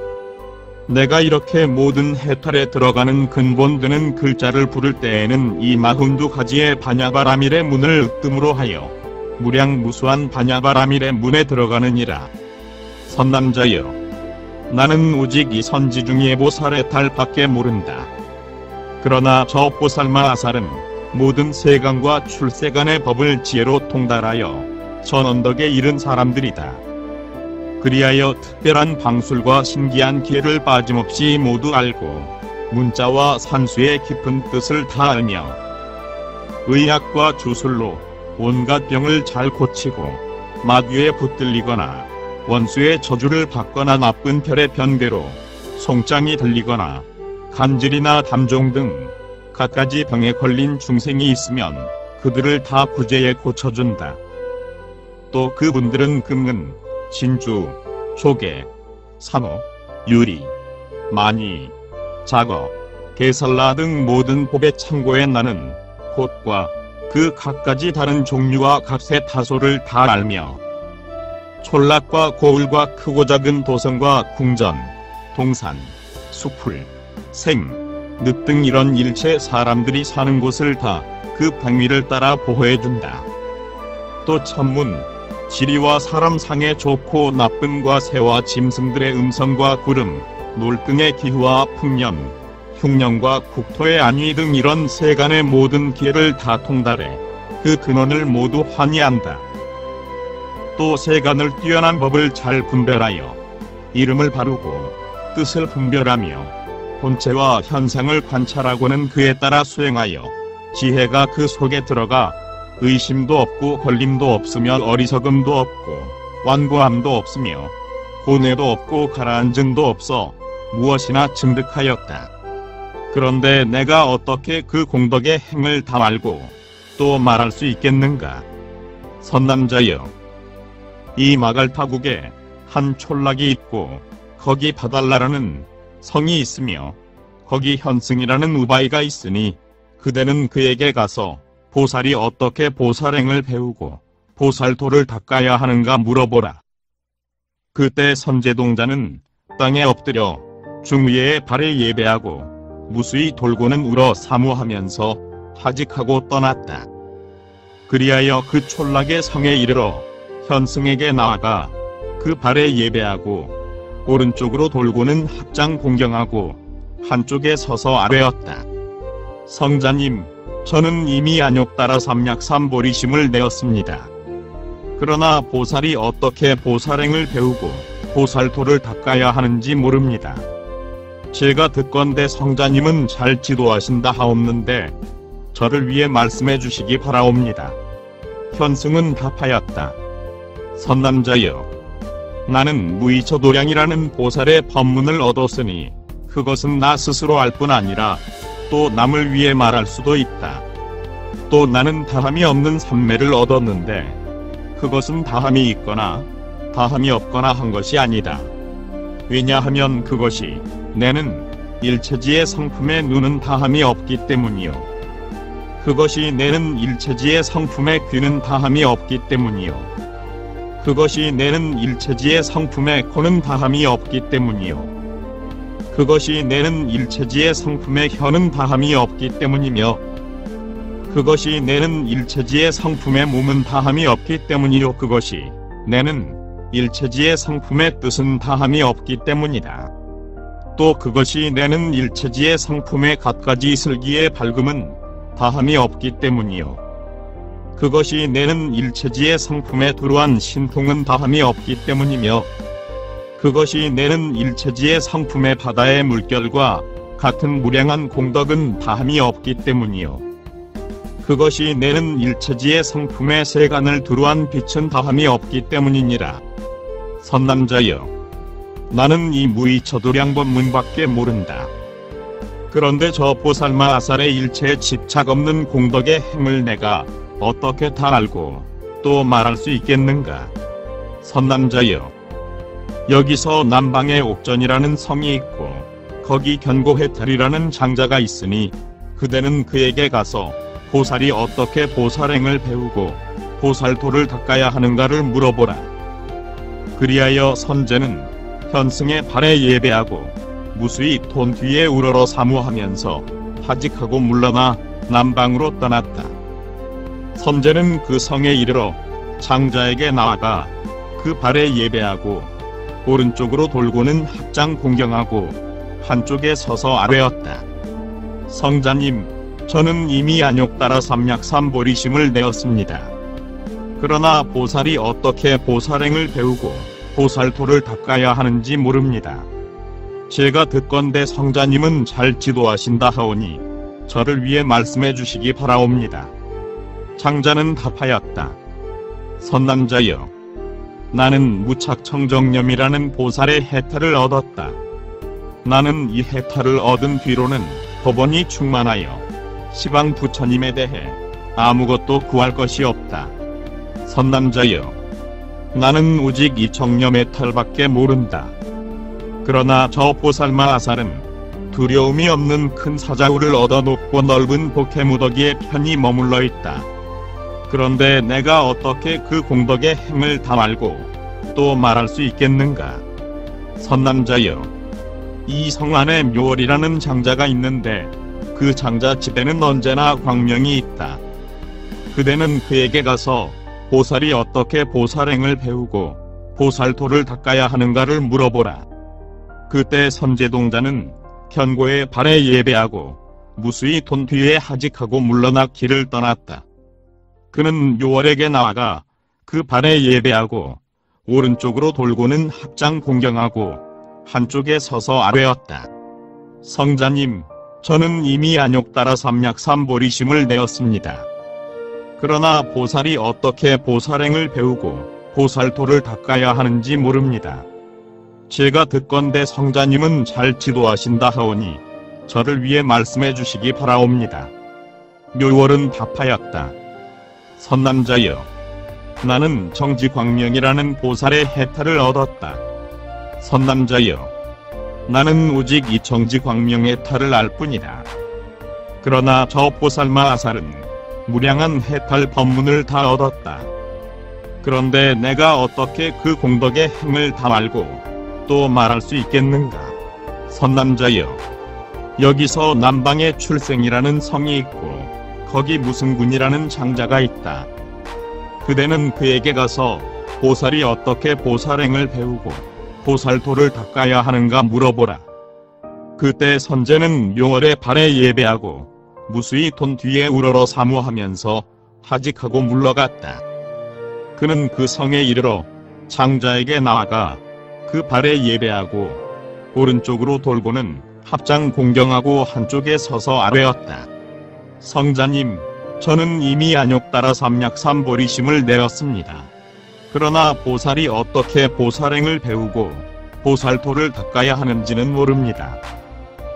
내가 이렇게 모든 해탈에 들어가는 근본 되는 글자를 부를 때에는 이 42가지의 반야바라밀의 문을 으뜸으로 하여 무량무수한 반야바라밀의 문에 들어가느니라. 선남자여, 나는 오직 이 선지중의 보살해탈 밖에 모른다. 그러나 저 보살마하살은 모든 세간과 출세간의 법을 지혜로 통달하여 전 언덕에 이른 사람들이다. 그리하여 특별한 방술과 신기한 기회를 빠짐없이 모두 알고 문자와 산수의 깊은 뜻을 다 알며 의학과 주술로 온갖 병을 잘 고치고 마귀에 붙들리거나 원수의 저주를 받거나 나쁜 별의 변대로 송장이 들리거나 간질이나 담종 등 갖가지 병에 걸린 중생이 있으면 그들을 다 구제해 고쳐준다. 또 그분들은 금은, 진주, 조개, 산호, 유리, 마니, 자거, 게살라 등 모든 법의 창고에 나는 곶과 그 갖가지 다른 종류와 값의 다소를 다 알며 촌락과 고을과 크고 작은 도성과 궁전, 동산, 수풀, 생, 늪 등 이런 일체 사람들이 사는 곳을 다 그 방위를 따라 보호해준다. 또 천문, 지리와 사람 상의 좋고 나쁨과 새와 짐승들의 음성과 구름, 놀등의 기후와 풍년, 흉년과 국토의 안위 등 이런 세간의 모든 기회를 다 통달해 그 근원을 모두 환희한다. 또 세간을 뛰어난 법을 잘 분별하여 이름을 바르고 뜻을 분별하며 본체와 현상을 관찰하고는 그에 따라 수행하여 지혜가 그 속에 들어가 의심도 없고 걸림도 없으며 어리석음도 없고 완고함도 없으며 고뇌도 없고 가라앉음도 없어 무엇이나 증득하였다. 그런데 내가 어떻게 그 공덕의 행을 다 알고 또 말할 수 있겠는가? 선남자여, 이 마갈타국에 한 촌락이 있고 거기 바달라라는 성이 있으며 거기 현승이라는 우바이가 있으니 그대는 그에게 가서 보살이 어떻게 보살행을 배우고 보살도를 닦아야 하는가 물어보라. 그때 선제동자는 땅에 엎드려 중위의 발에 예배하고 무수히 돌고는 울어 사무하면서 하직하고 떠났다. 그리하여 그 촌락의 성에 이르러 현승에게 나아가 그 발에 예배하고 오른쪽으로 돌고는 합장 공경하고 한쪽에 서서 아뢰었다. 성자님, 저는 이미 안욕 따라 삼약삼보리심을 내었습니다. 그러나 보살이 어떻게 보살행을 배우고 보살도를 닦아야 하는지 모릅니다. 제가 듣건대 성자님은 잘 지도하신다 하옵는데 저를 위해 말씀해 주시기 바라옵니다. 현승은 답하였다. 선남자여, 나는 무이처도량이라는 보살의 법문을 얻었으니 그것은 나 스스로 알 뿐 아니라 또 남을 위해 말할 수도 있다. 또 나는 다함이 없는 삼매를 얻었는데 그것은 다함이 있거나 다함이 없거나 한 것이 아니다. 왜냐하면 그것이 내는 일체지의 성품에 누는 다함이 없기 때문이요. 그것이 내는 일체지의 성품에 귀는 다함이 없기 때문이요. 그것이 내는 일체지의 성품에 코는 다함이 없기 때문이요. 그것이 내는 일체지의 성품에 혀는 다함이 없기 때문이며 그것이 내는 일체지의 성품에 몸은 다함이 없기 때문이요. 그것이 내는 일체지의 성품의 뜻은 다함이 없기 때문이다. 또 그것이 내는 일체지의 성품의 갖가지 슬기의 밝음은 다함이 없기 때문이요. 그것이 내는 일체지의 성품에 두루한 신통은 다함이 없기 때문이며 그것이 내는 일체지의 성품의 바다의 물결과 같은 무량한 공덕은 다함이 없기 때문이요. 그것이 내는 일체지의 성품의 세간을 두루한 빛은 다함이 없기 때문이니라. 선남자여, 나는 이 무이처도량법문밖에 모른다. 그런데 저 보살마 아살의 일체에 집착 없는 공덕의 행을 내가 어떻게 다 알고 또 말할 수 있겠는가? 선남자여, 여기서 남방에 옥전이라는 성이 있고 거기 견고해탈이라는 장자가 있으니 그대는 그에게 가서 보살이 어떻게 보살행을 배우고 보살도를 닦아야 하는가를 물어보라. 그리하여 선제는 현승의 발에 예배하고 무수히 돈 뒤에 우러러 사무하면서 하직하고 물러나 남방으로 떠났다. 선제는 그 성에 이르러 장자에게 나아가 그 발에 예배하고 오른쪽으로 돌고는 합장 공경하고 한쪽에 서서 아뢰었다. 성자님, 저는 이미 안욕 따라 삼약삼보리심을 내었습니다. 그러나 보살이 어떻게 보살행을 배우고 보살도를 닦아야 하는지 모릅니다. 제가 듣건대 성자님은 잘 지도하신다 하오니 저를 위해 말씀해 주시기 바라옵니다. 장자는 답하였다. 선남자여, 나는 무착청정념이라는 보살의 해탈을 얻었다. 나는 이 해탈을 얻은 뒤로는 법원이 충만하여 시방 부처님에 대해 아무것도 구할 것이 없다. 선남자여, 나는 오직 이 정념해탈밖에 모른다. 그러나 저 보살마 아살은 두려움이 없는 큰 사자우를 얻어 높고 넓은 복해무더기에 편히 머물러 있다. 그런데 내가 어떻게 그 공덕의 행을 다 알고 또 말할 수 있겠는가? 선남자여, 이 성 안에 묘월이라는 장자가 있는데 그 장자 집에는 언제나 광명이 있다. 그대는 그에게 가서 보살이 어떻게 보살행을 배우고 보살토를 닦아야 하는가를 물어보라. 그때 선제동자는 견고의 발에 예배하고 무수히 돈 뒤에 하직하고 물러나 길을 떠났다. 그는 묘월에게 나아가 그 발에 예배하고 오른쪽으로 돌고는 합장 공경하고 한쪽에 서서 아뢰었다. 성자님, 저는 이미 안욕 따라 삼약삼보리심을 내었습니다. 그러나 보살이 어떻게 보살행을 배우고 보살토를 닦아야 하는지 모릅니다. 제가 듣건대 성자님은 잘 지도하신다 하오니 저를 위해 말씀해 주시기 바라옵니다. 묘월은 답하였다. 선남자여, 나는 정지광명이라는 보살의 해탈을 얻었다. 선남자여, 나는 오직 이 정지광명의 탈을 알 뿐이다. 그러나 저 보살마 아살은 무량한 해탈 법문을 다 얻었다. 그런데 내가 어떻게 그 공덕의 행을 다 알고 또 말할 수 있겠는가? 선남자여, 여기서 남방에 출생이라는 성이 있고 거기 무승군이라는 장자가 있다. 그대는 그에게 가서 보살이 어떻게 보살행을 배우고 보살토를 닦아야 하는가 물어보라. 그때 선제는 묘월의 발에 예배하고 무수히 돈 뒤에 우러러 사모하면서 하직하고 물러갔다. 그는 그 성에 이르러 장자에게 나아가 그 발에 예배하고 오른쪽으로 돌고는 합장 공경하고 한쪽에 서서 아뢰었다. 성자님, 저는 이미 안욕 따라 삼약삼보리심을 내었습니다. 그러나 보살이 어떻게 보살행을 배우고 보살토를 닦아야 하는지는 모릅니다.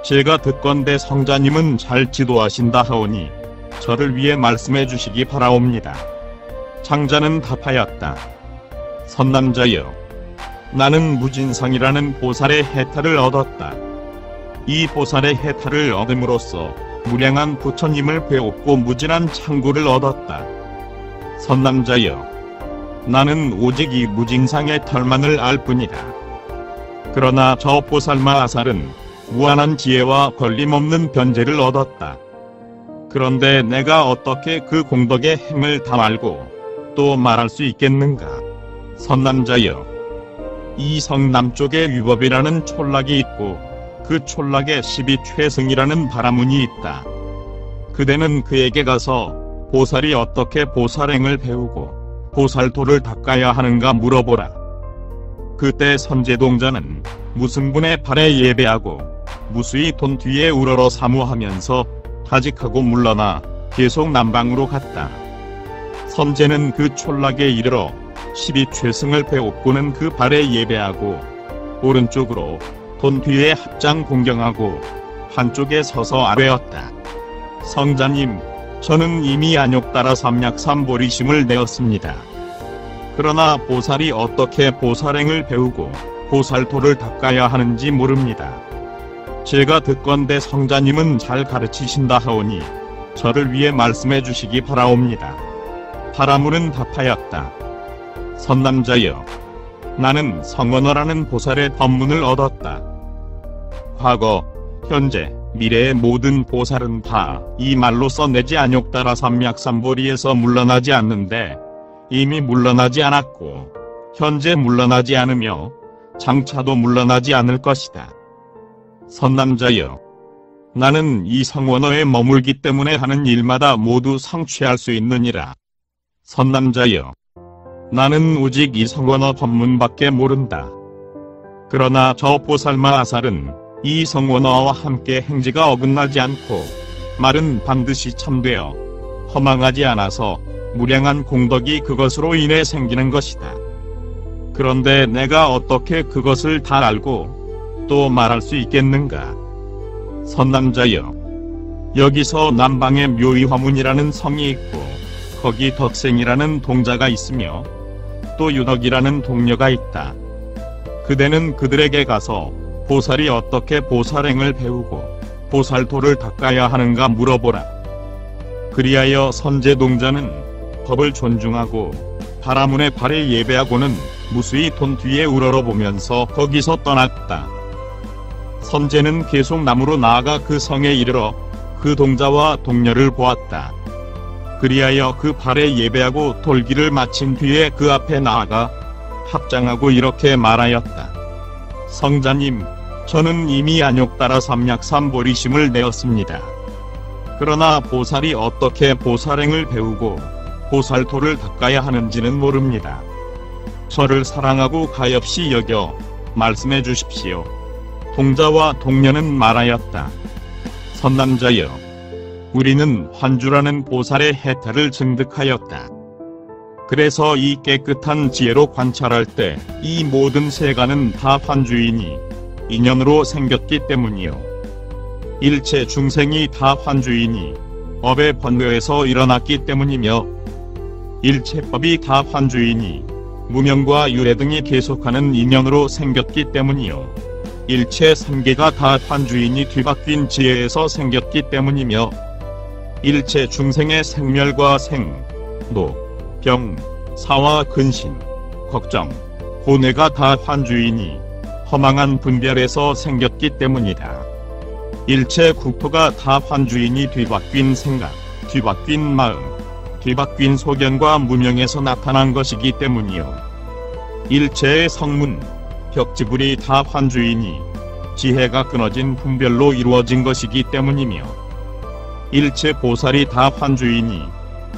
제가 듣건대 성자님은 잘 지도하신다 하오니 저를 위해 말씀해 주시기 바라옵니다. 장자는 답하였다. 선남자여, 나는 무진상이라는 보살의 해탈을 얻었다. 이 보살의 해탈을 얻음으로써 무량한 부처님을 배웠고 무진한 창구를 얻었다. 선남자여, 나는 오직 이 무진상의 털만을 알 뿐이다. 그러나 저 보살마 아살은 무한한 지혜와 걸림없는 변제를 얻었다. 그런데 내가 어떻게 그 공덕의 행을 다 알고 또 말할 수 있겠는가? 선남자여, 이 성 남쪽에 위법이라는 촌락이 있고 그 촌락에 12최승이라는 바라문이 있다. 그대는 그에게 가서 보살이 어떻게 보살행을 배우고 보살토를 닦아야 하는가 물어보라. 그때 선제동자는 무승군의 발에 예배하고 무수히 돈 뒤에 우러러 사모하면서 하직하고 물러나 계속 남방으로 갔다. 선제는 그 촌락에 이르러 12최승을 배웠고는 그 발에 예배하고 오른쪽으로 돈 뒤에 합장 공경하고 한쪽에 서서 아뢰었다. 성자님, 저는 이미 안욕 따라 삼약삼보리심을 내었습니다. 그러나 보살이 어떻게 보살행을 배우고 보살토를 닦아야 하는지 모릅니다. 제가 듣건대 성자님은 잘 가르치신다 하오니 저를 위해 말씀해 주시기 바라옵니다. 바라문은 답하였다. 선남자여, 나는 성원어라는 보살의 법문을 얻었다. 과거, 현재, 미래의 모든 보살은 다 이 말로 써내지 안욕 따라 삼약삼보리에서 물러나지 않는데 이미 물러나지 않았고 현재 물러나지 않으며 장차도 물러나지 않을 것이다. 선남자여, 나는 이 성원어에 머물기 때문에 하는 일마다 모두 성취할 수 있느니라. 선남자여, 나는 오직 이 성원어 법문밖에 모른다. 그러나 저 보살마 아살은 이 성원어와 함께 행지가 어긋나지 않고 말은 반드시 참되어 허망하지 않아서 무량한 공덕이 그것으로 인해 생기는 것이다. 그런데 내가 어떻게 그것을 다 알고 또 말할 수 있겠는가? 선남자여, 여기서 남방에 묘의화문이라는 성이 있고 거기 덕생이라는 동자가 있으며 또 윤덕이라는 동녀가 있다. 그대는 그들에게 가서 보살이 어떻게 보살행을 배우고 보살도를 닦아야 하는가 물어보라. 그리하여 선제동자는 법을 존중하고 바라문의 발에 예배하고는 무수히 돈 뒤에 우러러보면서 거기서 떠났다. 선제는 계속 남으로 나아가 그 성에 이르러 그 동자와 동녀를 보았다. 그리하여 그 발에 예배하고 돌기를 마친 뒤에 그 앞에 나아가 합장하고 이렇게 말하였다. 성자님, 저는 이미 안욕 따라 삼약삼보리심을 내었습니다. 그러나 보살이 어떻게 보살행을 배우고 보살도를 닦아야 하는지는 모릅니다. 저를 사랑하고 가엾이 여겨 말씀해 주십시오. 동자와 동녀는 말하였다. 선남자여, 우리는 환주라는 보살의 해탈을 증득하였다. 그래서 이 깨끗한 지혜로 관찰할 때 이 모든 세간은 다 환주이니 인연으로 생겼기 때문이요. 일체 중생이 다 환주이니 업의 번뇌에서 일어났기 때문이며 일체법이 다 환주이니 무명과 유래 등이 계속하는 인연으로 생겼기 때문이요. 일체 삼계가 다 환주이니 뒤바뀐 지혜에서 생겼기 때문이며 일체 중생의 생멸과 생, 노, 병, 사와 근심, 걱정, 고뇌가 다 환주이니 허망한 분별에서 생겼기 때문이다. 일체 국토가 다 환주이니 뒤바뀐 생각, 뒤바뀐 마음, 뒤바뀐 소견과 무명에서 나타난 것이기 때문이요. 일체의 성문, 벽지불이 다 환주이니 지혜가 끊어진 분별로 이루어진 것이기 때문이며 일체 보살이 다 환주이니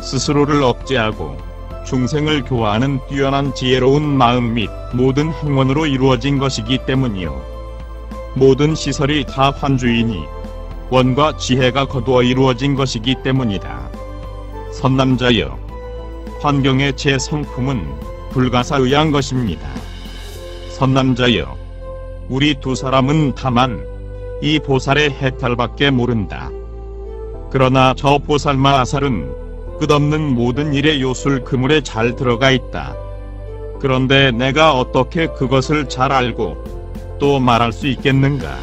스스로를 억제하고 중생을 교화하는 뛰어난 지혜로운 마음 및 모든 행원으로 이루어진 것이기 때문이요. 모든 시설이 다 환주이니 원과 지혜가 거두어 이루어진 것이기 때문이다. 선남자여, 환경의 제 성품은 불가사의한 것입니다. 선남자여, 우리 두 사람은 다만 이 보살의 해탈밖에 모른다. 그러나 저 보살마 아살은 끝없는 모든 일의 요술 그물에 잘 들어가 있다. 그런데 내가 어떻게 그것을 잘 알고 또 말할 수 있겠는가?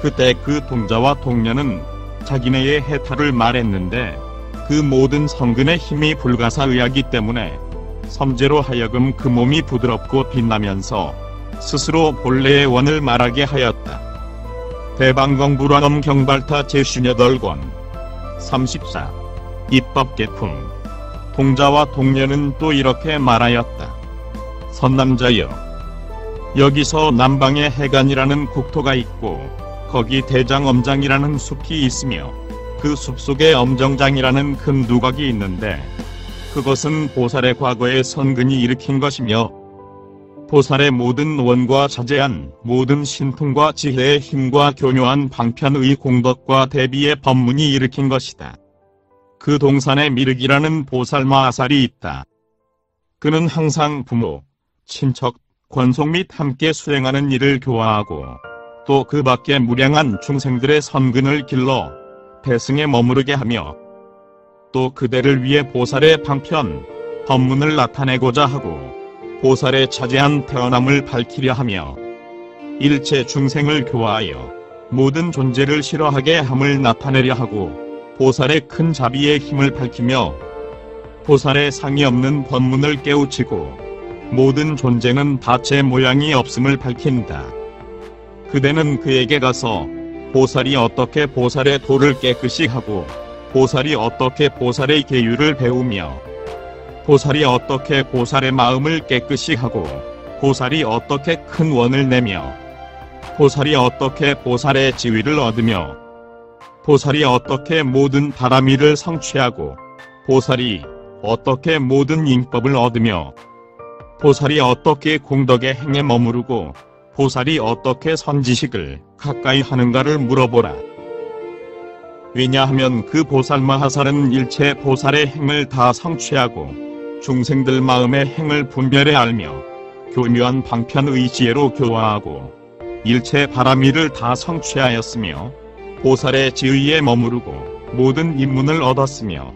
그때 그 동자와 동녀는 자기네의 해탈을 말했는데 그 모든 성근의 힘이 불가사의하기 때문에 섬제로 하여금 그 몸이 부드럽고 빛나면서 스스로 본래의 원을 말하게 하였다. 대방경불화엄 경발타 제58권 34 입법개품. 동자와 동녀는 또 이렇게 말하였다. 선남자여, 여기서 남방에 해간이라는 국토가 있고 거기 대장엄장이라는 숲이 있으며 그 숲속에 엄정장이라는 큰 누각이 있는데 그것은 보살의 과거의 선근이 일으킨 것이며 보살의 모든 원과 자제한 모든 신통과 지혜의 힘과 교묘한 방편의 공덕과 대비의 법문이 일으킨 것이다. 그 동산에 미륵이라는 보살마 아살이 있다. 그는 항상 부모, 친척, 권속 및 함께 수행하는 일을 교화하고 또 그 밖에 무량한 중생들의 선근을 길러 대승에 머무르게 하며 또 그대를 위해 보살의 방편, 법문을 나타내고자 하고 보살의 자제한 태어남을 밝히려 하며 일체 중생을 교화하여 모든 존재를 싫어하게 함을 나타내려 하고 보살의 큰 자비의 힘을 밝히며 보살의 상이 없는 법문을 깨우치고 모든 존재는 다체 모양이 없음을 밝힌다. 그대는 그에게 가서 보살이 어떻게 보살의 도를 깨끗이 하고 보살이 어떻게 보살의 계율을 배우며 보살이 어떻게 보살의 마음을 깨끗이 하고 보살이 어떻게 큰 원을 내며 보살이 어떻게 보살의 지위를 얻으며 보살이 어떻게 모든 다람이를 성취하고 보살이 어떻게 모든 인법을 얻으며 보살이 어떻게 공덕의 행에 머무르고 보살이 어떻게 선지식을 가까이 하는가를 물어보라. 왜냐하면 그 보살마하살은 일체 보살의 행을 다 성취하고 중생들 마음의 행을 분별해 알며 교묘한 방편의 지혜로 교화하고 일체 바람일을 다 성취하였으며 보살의 지의에 머무르고 모든 입문을 얻었으며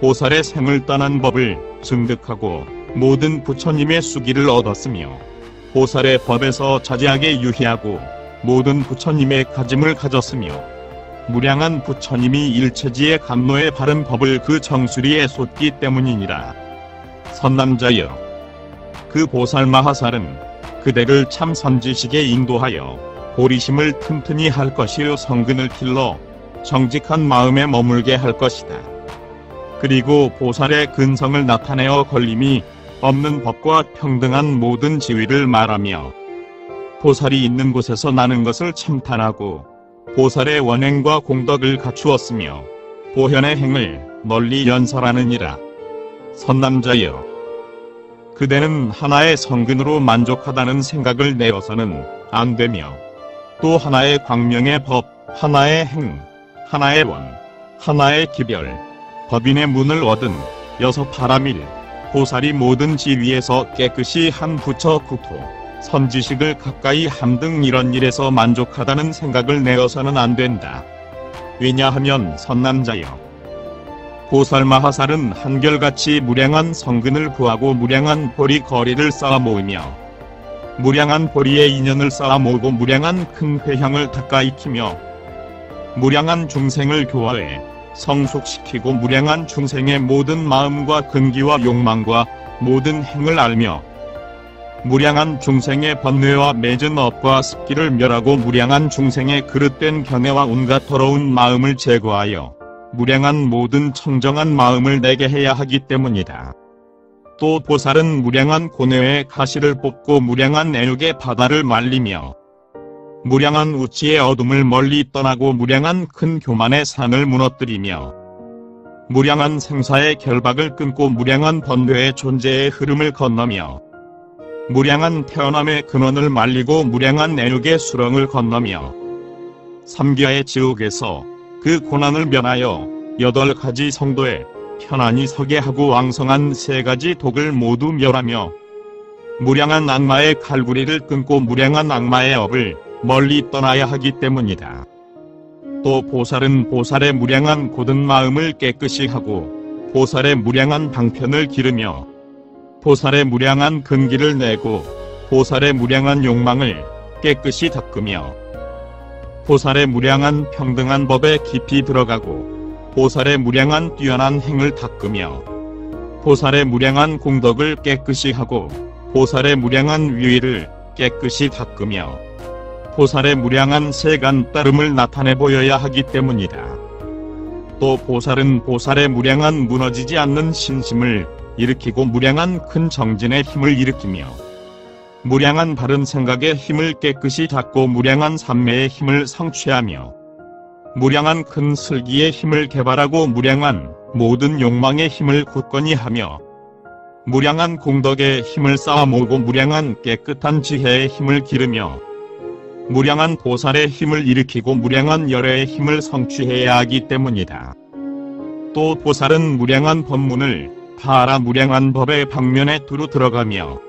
보살의 생을 떠난 법을 증득하고 모든 부처님의 수기를 얻었으며 보살의 법에서 자제하게 유희하고 모든 부처님의 가짐을 가졌으며 무량한 부처님이 일체지의 감로에 바른 법을 그 정수리에 쏟기 때문이니라. 선남자여, 그 보살마하살은 그대를 참 선지식에 인도하여 보리심을 튼튼히 할 것이요 성근을 길러 정직한 마음에 머물게 할 것이다. 그리고 보살의 근성을 나타내어 걸림이 없는 법과 평등한 모든 지위를 말하며 보살이 있는 곳에서 나는 것을 참탄하고 보살의 원행과 공덕을 갖추었으며 보현의 행을 널리 연설하느니라. 선남자여, 그대는 하나의 성근으로 만족하다는 생각을 내어서는 안 되며 또 하나의 광명의 법, 하나의 행, 하나의 원, 하나의 기별, 법인의 문을 얻은 여섯 바람일 보살이 모든 지위에서 깨끗이 한 부처 국토 선지식을 가까이 함 등 이런 일에서 만족하다는 생각을 내어서는 안 된다. 왜냐하면 선남자여, 보살마하살은 한결같이 무량한 성근을 구하고 무량한 보리 거리를 쌓아 모으며 무량한 보리의 인연을 쌓아 모으고 무량한 큰 회향을 닦아 익히며 무량한 중생을 교화해 성숙시키고 무량한 중생의 모든 마음과 근기와 욕망과 모든 행을 알며 무량한 중생의 번뇌와 맺은 업과 습기를 멸하고 무량한 중생의 그릇된 견해와 온갖 더러운 마음을 제거하여 무량한 모든 청정한 마음을 내게 해야 하기 때문이다. 또 보살은 무량한 고뇌의 가시를 뽑고 무량한 애욕의 바다를 말리며 무량한 우치의 어둠을 멀리 떠나고 무량한 큰 교만의 산을 무너뜨리며 무량한 생사의 결박을 끊고 무량한 번뇌의 존재의 흐름을 건너며 무량한 태어남의 근원을 말리고 무량한 애욕의 수렁을 건너며 삼계의 지옥에서 그 고난을 면하여 8가지 성도에 편안히 서게 하고 왕성한 3가지 독을 모두 멸하며 무량한 악마의 칼부리를 끊고 무량한 악마의 업을 멀리 떠나야 하기 때문이다. 또 보살은 보살의 무량한 고든 마음을 깨끗이 하고 보살의 무량한 방편을 기르며 보살의 무량한 근기를 내고 보살의 무량한 욕망을 깨끗이 닦으며 보살의 무량한 평등한 법에 깊이 들어가고 보살의 무량한 뛰어난 행을 닦으며 보살의 무량한 공덕을 깨끗이 하고 보살의 무량한 위위를 깨끗이 닦으며 보살의 무량한 세간 따름을 나타내 보여야 하기 때문이다. 또 보살은 보살의 무량한 무너지지 않는 신심을 일으키고 무량한 큰 정진의 힘을 일으키며 무량한 바른 생각의 힘을 깨끗이 닦고 무량한 삼매의 힘을 성취하며 무량한 큰 슬기의 힘을 개발하고 무량한 모든 욕망의 힘을 굳건히 하며 무량한 공덕의 힘을 쌓아 모으고 무량한 깨끗한 지혜의 힘을 기르며 무량한 보살의 힘을 일으키고 무량한 열애의 힘을 성취해야 하기 때문이다. 또 보살은 무량한 법문을 다 알아 무량한 법의 방면에 두루 들어가며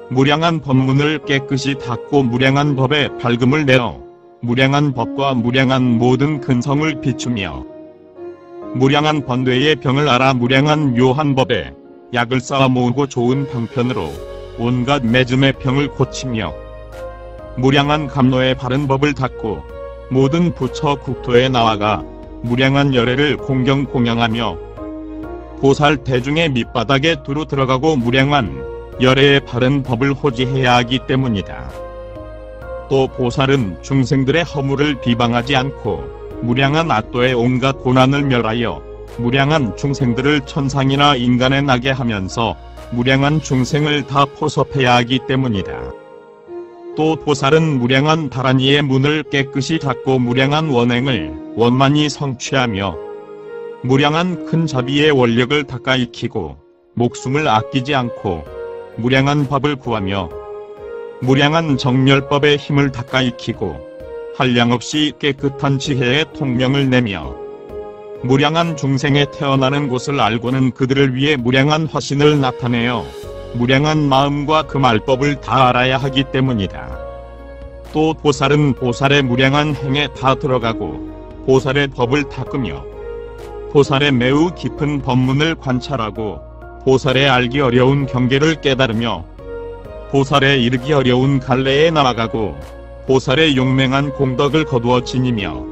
무량한 법문을 깨끗이 닦고 무량한 법에 밝음을 내어 무량한 법과 무량한 모든 근성을 비추며 무량한 번뇌의 병을 알아 무량한 묘한 법에 약을 쌓아 모으고 좋은 방편으로 온갖 매즘의 병을 고치며 무량한 감로의 바른 법을 닦고 모든 부처 국토에 나아가 무량한 열애를 공경하며 보살 대중의 밑바닥에 두루 들어가고 무량한 열애의 바른 법을 호지해야 하기 때문이다. 또 보살은 중생들의 허물을 비방하지 않고 무량한 악도의 온갖 고난을 멸하여 무량한 중생들을 천상이나 인간에 나게 하면서 무량한 중생을 다 포섭해야 하기 때문이다. 또 보살은 무량한 다란이의 문을 깨끗이 닫고 무량한 원행을 원만히 성취하며 무량한 큰 자비의 원력을 닦아 익히고 목숨을 아끼지 않고 무량한 법을 구하며 무량한 정멸법의 힘을 닦아 익히고 한량없이 깨끗한 지혜의 통명을 내며 무량한 중생에 태어나는 곳을 알고는 그들을 위해 무량한 화신을 나타내어 무량한 마음과 그 말법을 다 알아야 하기 때문이다. 또 보살은 보살의 무량한 행에 다 들어가고 보살의 법을 닦으며 보살의 매우 깊은 법문을 관찰하고 보살의 알기 어려운 경계를 깨달으며 보살에 이르기 어려운 갈래에 나아가고 보살의 용맹한 공덕을 거두어 지니며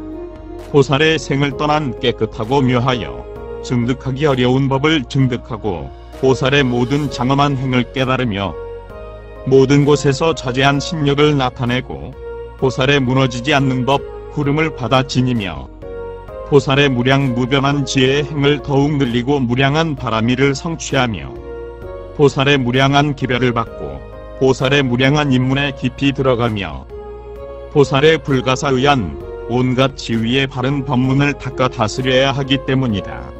보살의 생을 떠난 깨끗하고 묘하여 증득하기 어려운 법을 증득하고 보살의 모든 장엄한 행을 깨달으며 모든 곳에서 자제한 신력을 나타내고 보살의 무너지지 않는 법 구름을 받아 지니며 보살의 무량 무변한 지혜의 행을 더욱 늘리고 무량한 바라미를 성취하며 보살의 무량한 기별을 받고 보살의 무량한 인문에 깊이 들어가며 보살의 불가사의한 온갖 지위의 바른 법문을 닦아 다스려야 하기 때문이다.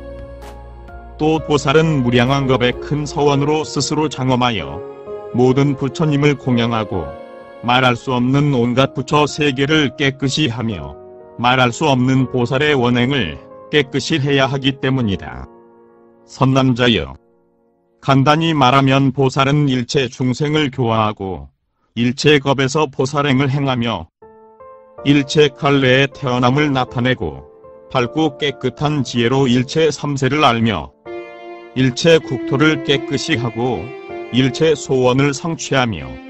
또 보살은 무량한 겁의 큰 서원으로 스스로 장엄하여 모든 부처님을 공양하고 말할 수 없는 온갖 부처 세계를 깨끗이 하며 말할 수 없는 보살의 원행을 깨끗이 해야 하기 때문이다. 선남자여, 간단히 말하면 보살은 일체 중생을 교화하고 일체 겁에서 보살행을 행하며 일체 갈래의 태어남을 나타내고 밝고 깨끗한 지혜로 일체 삼세를 알며 일체 국토를 깨끗이 하고 일체 소원을 성취하며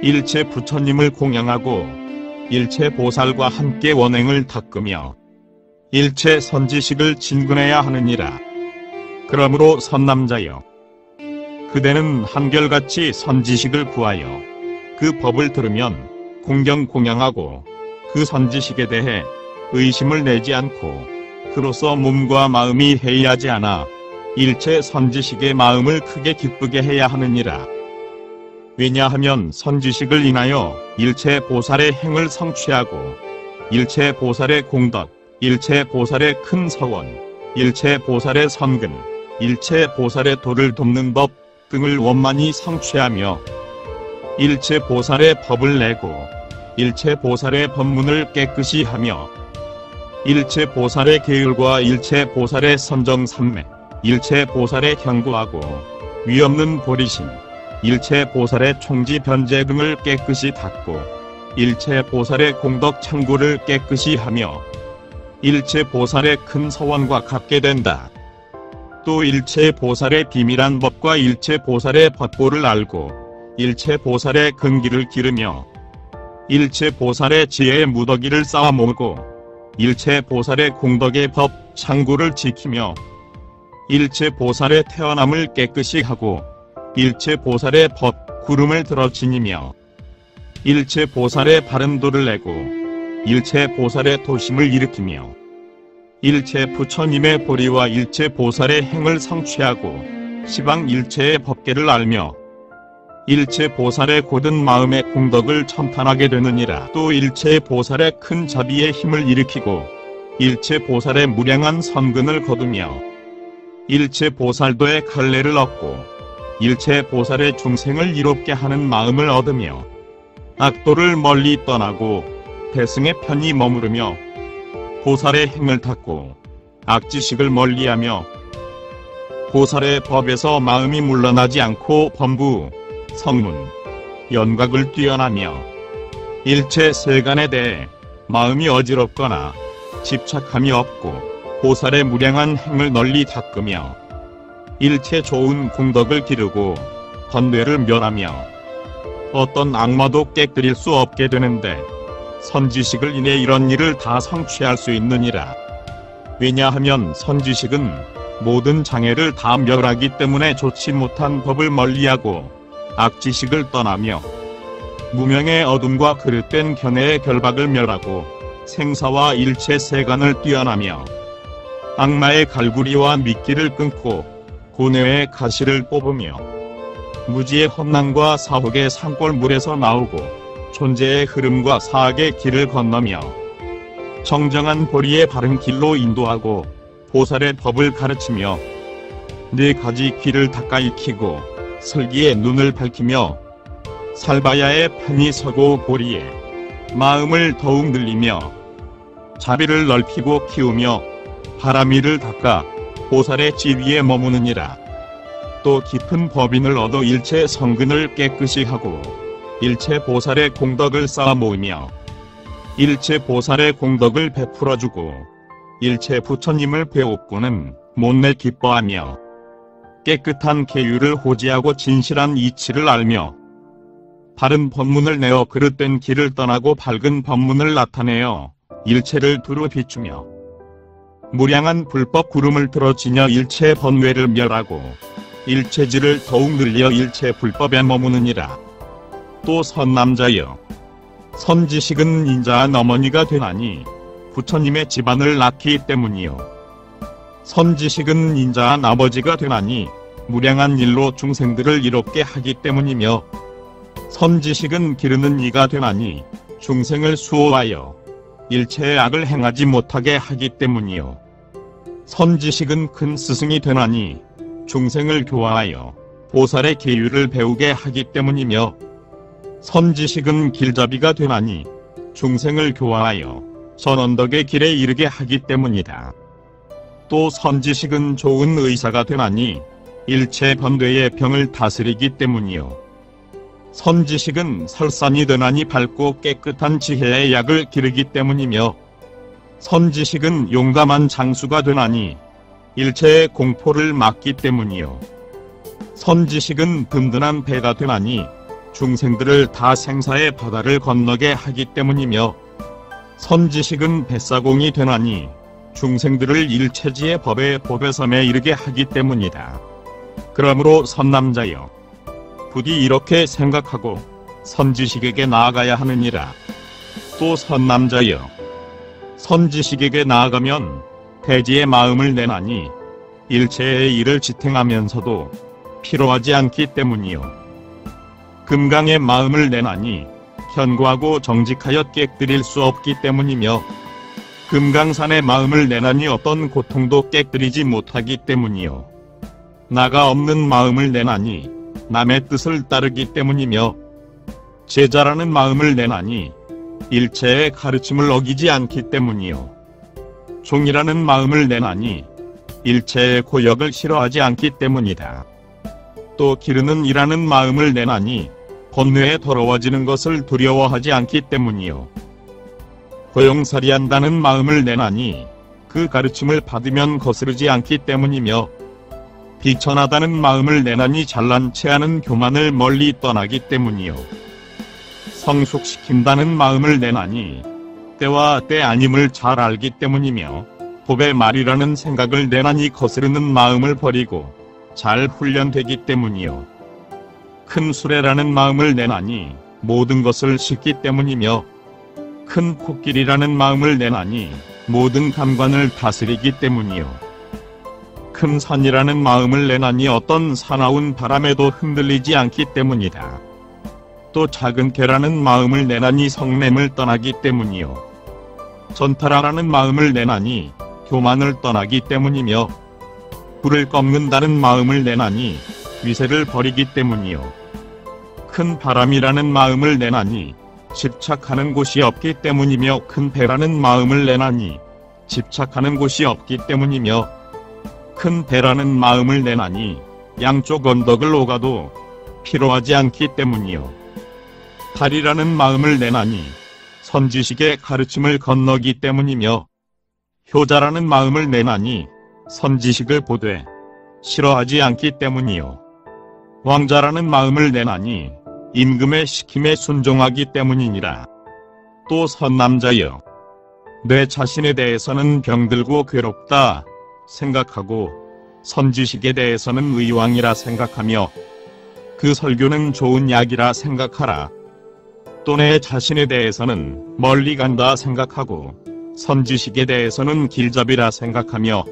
일체 부처님을 공양하고 일체 보살과 함께 원행을 닦으며 일체 선지식을 진근해야 하느니라. 그러므로 선남자여, 그대는 한결같이 선지식을 구하여 그 법을 들으면 공경 공양하고 그 선지식에 대해 의심을 내지 않고 그로써 몸과 마음이 해이하지 않아 일체 선지식의 마음을 크게 기쁘게 해야 하느니라. 왜냐하면 선지식을 인하여 일체 보살의 행을 성취하고 일체 보살의 공덕, 일체 보살의 큰 서원, 일체 보살의 선근, 일체 보살의 도를 돕는 법 등을 원만히 성취하며 일체 보살의 법을 내고 일체 보살의 법문을 깨끗이 하며 일체 보살의 계율과 일체 보살의 선정산맥, 일체 보살의 경고하고 위없는 보리심, 일체 보살의 총지 변제 등을 깨끗이 닦고 일체 보살의 공덕 창고를 깨끗이 하며 일체 보살의 큰 서원과 같게 된다. 또 일체 보살의 비밀한 법과 일체 보살의 법보를 알고 일체 보살의 근기를 기르며 일체 보살의 지혜의 무더기를 쌓아 모으고 일체 보살의 공덕의 법 창고를 지키며 일체 보살의 태어남을 깨끗이 하고 일체 보살의 법 구름을 들어 지니며 일체 보살의 바른 도를 내고 일체 보살의 도심을 일으키며 일체 부처님의 보리와 일체 보살의 행을 성취하고 시방 일체의 법계를 알며 일체 보살의 곧은 마음의 공덕을 첨탄하게 되느니라. 또 일체 보살의 큰 자비의 힘을 일으키고 일체 보살의 무량한 선근을 거두며 일체 보살도의 갈래를 얻고 일체 보살의 중생을 이롭게 하는 마음을 얻으며 악도를 멀리 떠나고 대승에 편히 머무르며 보살의 행을 닦고 악지식을 멀리하며 보살의 법에서 마음이 물러나지 않고 범부, 성문, 연각을 뛰어나며 일체 세간에 대해 마음이 어지럽거나 집착함이 없고 보살의 무량한 행을 널리 닦으며 일체 좋은 공덕을 기르고 번뇌를 멸하며 어떤 악마도 깨뜨릴 수 없게 되는데 선지식을 인해 이런 일을 다 성취할 수 있느니라. 왜냐하면 선지식은 모든 장애를 다 멸하기 때문에 좋지 못한 법을 멀리하고 악지식을 떠나며 무명의 어둠과 그릇된 견해의 결박을 멸하고 생사와 일체 세간을 뛰어나며 악마의 갈구리와 미끼를 끊고 고뇌의 가시를 뽑으며 무지의 험난과 사혹의 산골물에서 나오고 존재의 흐름과 사악의 길을 건너며 정정한 보리의 바른 길로 인도하고 보살의 법을 가르치며 네 가지 길을 닦아 익히고 슬기의 눈을 밝히며 살바야의 편히 서고 보리에 마음을 더욱 늘리며 자비를 넓히고 키우며 바라미를 닦아 보살의 지위에 머무느니라. 또 깊은 법인을 얻어 일체 성근을 깨끗이 하고 일체보살의 공덕을 쌓아 모으며 일체보살의 공덕을 베풀어주고 일체부처님을 배웠고는 못내 기뻐하며 깨끗한 계율을 호지하고 진실한 이치를 알며 바른 법문을 내어 그릇된 길을 떠나고 밝은 법문을 나타내어 일체를 두루 비추며 무량한 불법 구름을 틀어 지녀 일체 번뇌를 멸하고 일체질을 더욱 늘려 일체 불법에 머무느니라. 또 선남자여, 선지식은 인자한 어머니가 되나니 부처님의 집안을 낳기 때문이요. 선지식은 인자한 아버지가 되나니 무량한 일로 중생들을 이롭게 하기 때문이며 선지식은 기르는 이가 되나니 중생을 수호하여 일체의 악을 행하지 못하게 하기 때문이요. 선지식은 큰 스승이 되나니 중생을 교화하여 보살의 계율을 배우게 하기 때문이며 선지식은 길잡이가 되나니 중생을 교화하여 선언덕의 길에 이르게 하기 때문이다. 또 선지식은 좋은 의사가 되나니 일체 번뇌의 병을 다스리기 때문이요. 선지식은 설산이 되나니 밝고 깨끗한 지혜의 약을 기르기 때문이며 선지식은 용감한 장수가 되나니 일체의 공포를 막기 때문이요. 선지식은 든든한 배가 되나니 중생들을 다 생사의 바다를 건너게 하기 때문이며 선지식은 뱃사공이 되나니 중생들을 일체지의 법의 보배섬에 이르게 하기 때문이다. 그러므로 선남자여, 부디 이렇게 생각하고 선지식에게 나아가야 하느니라. 또 선남자여, 선지식에게 나아가면 대지의 마음을 내나니 일체의 일을 지탱하면서도 피로하지 않기 때문이요. 금강의 마음을 내나니 견고하고 정직하여 깨뜨릴 수 없기 때문이며 금강산의 마음을 내나니 어떤 고통도 깨뜨리지 못하기 때문이요. 나가 없는 마음을 내나니 남의 뜻을 따르기 때문이며 제자라는 마음을 내나니 일체의 가르침을 어기지 않기 때문이요. 종이라는 마음을 내나니 일체의 고역을 싫어하지 않기 때문이다. 또 기르는 이라는 마음을 내나니 번뇌에 더러워지는 것을 두려워하지 않기 때문이요. 고용살이한다는 마음을 내나니 그 가르침을 받으면 거스르지 않기 때문이며 비천하다는 마음을 내나니 잘난 체하는 교만을 멀리 떠나기 때문이요. 성숙시킨다는 마음을 내나니 때와 때 아님을 잘 알기 때문이며 법의 말이라는 생각을 내나니 거스르는 마음을 버리고 잘 훈련되기 때문이요. 큰 수레라는 마음을 내나니 모든 것을 싣기 때문이며 큰 코끼리라는 마음을 내나니 모든 감관을 다스리기 때문이요. 큰 산이라는 마음을 내나니 어떤 사나운 바람에도 흔들리지 않기 때문이다. 또 작은 개라는 마음을 내나니 성냄을 떠나기 때문이요. 전타라라는 마음을 내나니 교만을 떠나기 때문이며 불을 꺾는다는 마음을 내나니 위세를 버리기 때문이요. 큰 바람이라는 마음을 내나니 집착하는 곳이 없기 때문이며 큰 배라는 마음을 내나니 집착하는 곳이 없기 때문이며 큰 배라는 마음을 내나니 양쪽 언덕을 오가도 피로하지 않기 때문이요. 달이라는 마음을 내나니 선지식의 가르침을 건너기 때문이며 효자라는 마음을 내나니 선지식을 보되 싫어하지 않기 때문이요. 왕자라는 마음을 내나니 임금의 시킴에 순종하기 때문이니라. 또 선남자여, 내 자신에 대해서는 병들고 괴롭다 생각하고 선지식에 대해서는 의왕이라 생각하며 그 설교는 좋은 약이라 생각하라. 또 내 자신에 대해서는 멀리 간다 생각하고 선지식에 대해서는 길잡이라 생각하며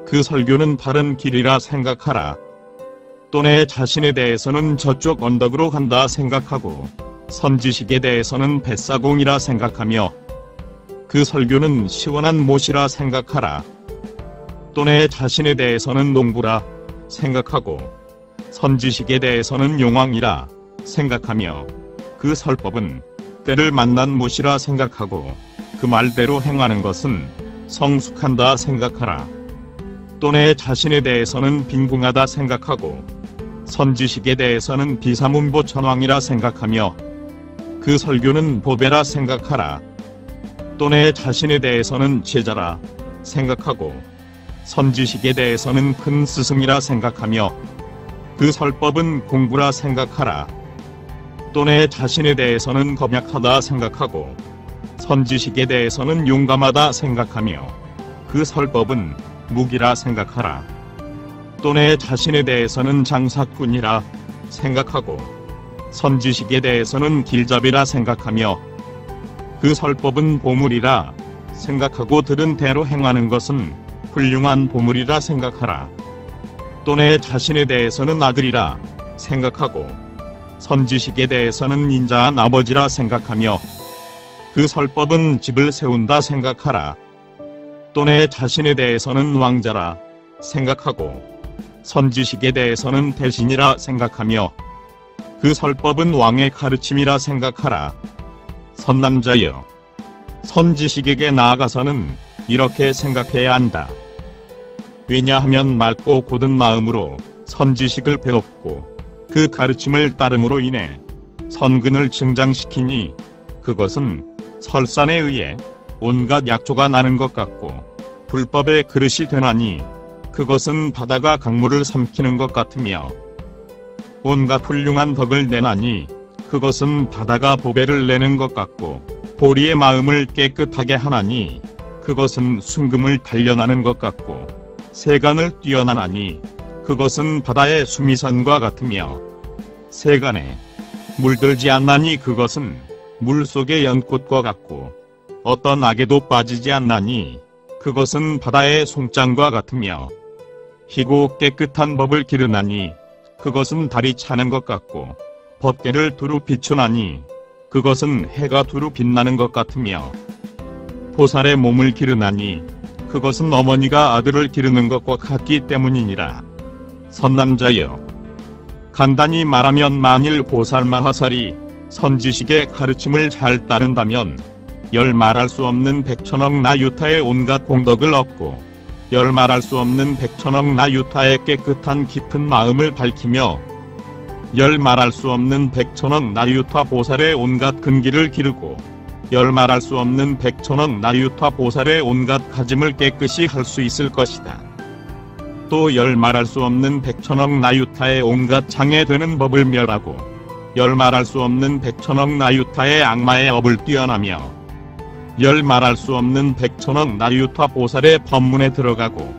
그 설교는 바른 길이라 생각하라. 또 내 자신에 대해서는 저쪽 언덕으로 간다 생각하고 선지식에 대해서는 뱃사공이라 생각하며 그 설교는 시원한 못이라 생각하라. 또 내 자신에 대해서는 농부라 생각하고 선지식에 대해서는 용왕이라 생각하며 그 설법은 때를 만난 못이라 생각하고 그 말대로 행하는 것은 성숙한다 생각하라. 또 내 자신에 대해서는 빈궁하다 생각하고 선지식에 대해서는 비사문보 천왕이라 생각하며 그 설교는 보배라 생각하라. 또 내 자신에 대해서는 제자라 생각하고 선지식에 대해서는 큰 스승이라 생각하며 그 설법은 공부라 생각하라. 또 내 자신에 대해서는 겁약하다 생각하고 선지식에 대해서는 용감하다 생각하며 그 설법은 무기라 생각하라. 또 내 자신에 대해서는 장사꾼이라 생각하고 선지식에 대해서는 길잡이라 생각하며 그 설법은 보물이라 생각하고 들은 대로 행하는 것은 훌륭한 보물이라 생각하라. 또 내 자신에 대해서는 아들이라 생각하고 선지식에 대해서는 인자한 아버지라 생각하며 그 설법은 집을 세운다 생각하라. 또 내 자신에 대해서는 왕자라 생각하고 선지식에 대해서는 대신이라 생각하며 그 설법은 왕의 가르침이라 생각하라. 선남자여, 선지식에게 나아가서는 이렇게 생각해야 한다. 왜냐하면 맑고 곧은 마음으로 선지식을 배웠고 그 가르침을 따름으로 인해 선근을 증장시키니 그것은 설산에 의해 온갖 약조가 나는 것 같고 불법의 그릇이 되나니 그것은 바다가 강물을 삼키는 것 같으며 온갖 훌륭한 덕을 내나니 그것은 바다가 보배를 내는 것 같고 보리의 마음을 깨끗하게 하나니 그것은 순금을 단련하는 것 같고 세간을 뛰어나나니 그것은 바다의 수미선과 같으며 세간에 물들지 않나니 그것은 물속의 연꽃과 같고 어떤 악에도 빠지지 않나니 그것은 바다의 송장과 같으며 희고 깨끗한 법을 기르나니 그것은 달이 차는 것 같고 법계를 두루 비추나니 그것은 해가 두루 빛나는 것 같으며 보살의 몸을 기르나니 그것은 어머니가 아들을 기르는 것과 같기 때문이니라. 선남자여, 간단히 말하면 만일 보살 마하살이 선지식의 가르침을 잘 따른다면 열 말할 수 없는 백천억 나유타의 온갖 공덕을 얻고 열 말할 수 없는 백천억 나유타의 깨끗한 깊은 마음을 밝히며 열 말할 수 없는 백천억 나유타 보살의 온갖 근기를 기르고 열 말할 수 없는 백천억 나유타 보살의 온갖 가짐을 깨끗이 할 수 있을 것이다. 또 열 말할 수 없는 백천억 나유타의 온갖 장애되는 법을 멸하고 열 말할 수 없는 백천억 나유타의 악마의 업을 뛰어나며 열 말할 수 없는 백천억 나유타 보살의 법문에 들어가고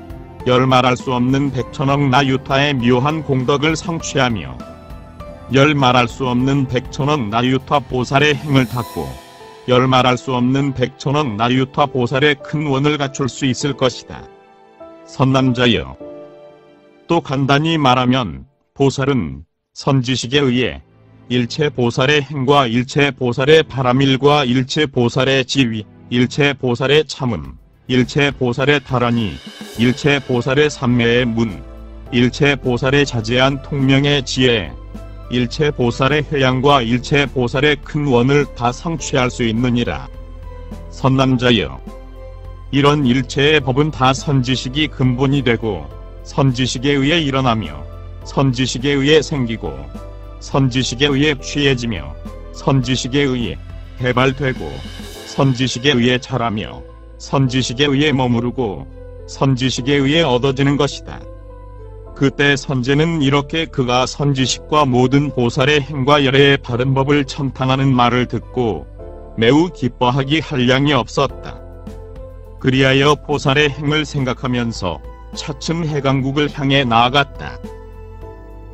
열 말할 수 없는 백천억 나유타의 묘한 공덕을 성취하며 열 말할 수 없는 백천억 나유타 보살의 행을 닦고 열 말할 수 없는 백천억 나유타 보살의 큰 원을 갖출 수 있을 것이다. 선남자여, 또 간단히 말하면 보살은 선지식에 의해 일체 보살의 행과 일체 보살의 바람일과 일체 보살의 지위, 일체 보살의 참음, 일체 보살의 다라니, 일체 보살의 삼매의 문, 일체 보살의 자제한 통명의 지혜, 일체 보살의 회양과 일체 보살의 큰 원을 다 성취할 수 있느니라. 선남자여, 이런 일체의 법은 다 선지식이 근본이 되고 선지식에 의해 일어나며 선지식에 의해 생기고 선지식에 의해 취해지며 선지식에 의해 개발되고 선지식에 의해 자라며 선지식에 의해 머무르고 선지식에 의해 얻어지는 것이다. 그때 선제는 이렇게 그가 선지식과 모든 보살의 행과 열애의 바른 법을 천탕하는 말을 듣고 매우 기뻐하기 한량이 없었다. 그리하여 보살의 행을 생각하면서 차츰 해강국을 향해 나아갔다.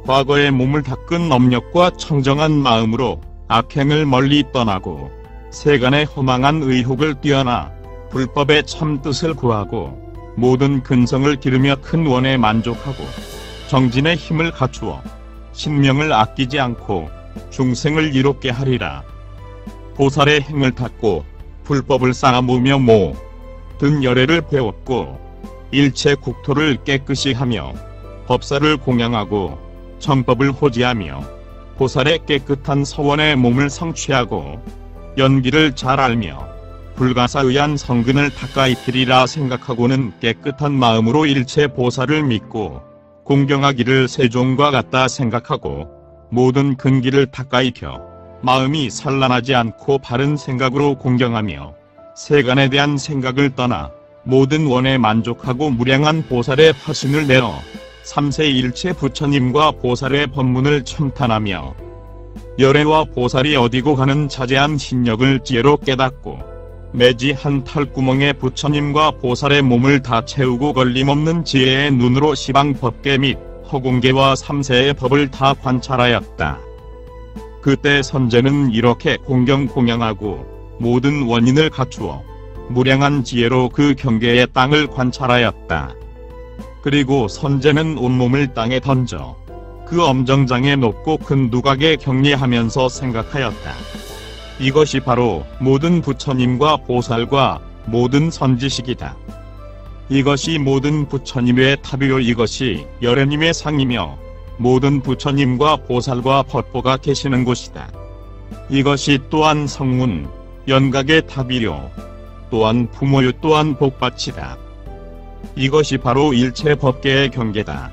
과거의 몸을 닦은 업력과 청정한 마음으로 악행을 멀리 떠나고 세간의 허망한 의혹을 뛰어나 불법의 참뜻을 구하고 모든 근성을 기르며 큰 원에 만족하고 정진의 힘을 갖추어 신명을 아끼지 않고 중생을 이롭게 하리라. 보살의 행을 닦고 불법을 쌓아모으며 모든 열애를 배웠고 일체 국토를 깨끗이 하며 법사를 공양하고 정법을 호지하며 보살의 깨끗한 서원의 몸을 성취하고 연기를 잘 알며 불가사의한 성근을 닦아 입히리라 생각하고는 깨끗한 마음으로 일체 보살을 믿고 공경하기를 세종과 같다 생각하고 모든 근기를 닦아 익혀 마음이 산란하지 않고 바른 생각으로 공경하며 세간에 대한 생각을 떠나 모든 원에 만족하고 무량한 보살의 화신을 내어 삼세일체 부처님과 보살의 법문을 첨탄하며 열애와 보살이 어디고 가는 자제한 신력을 지혜로 깨닫고 매지 한 털구멍에 부처님과 보살의 몸을 다 채우고 걸림없는 지혜의 눈으로 시방 법계 및 허공계와 삼세의 법을 다 관찰하였다. 그때 선제는 이렇게 공경하고 모든 원인을 갖추어 무량한 지혜로 그 경계의 땅을 관찰하였다. 그리고 선제는 온몸을 땅에 던져 그 엄정장에 높고 큰 누각에 격리하면서 생각하였다. 이것이 바로 모든 부처님과 보살과 모든 선지식이다. 이것이 모든 부처님의 탑이요 이것이 열애님의 상이며 모든 부처님과 보살과 법보가 계시는 곳이다. 이것이 또한 성문, 연각의 탑이요 또한 부모요 또한 복밭이다. 이것이 바로 일체 법계의 경계다.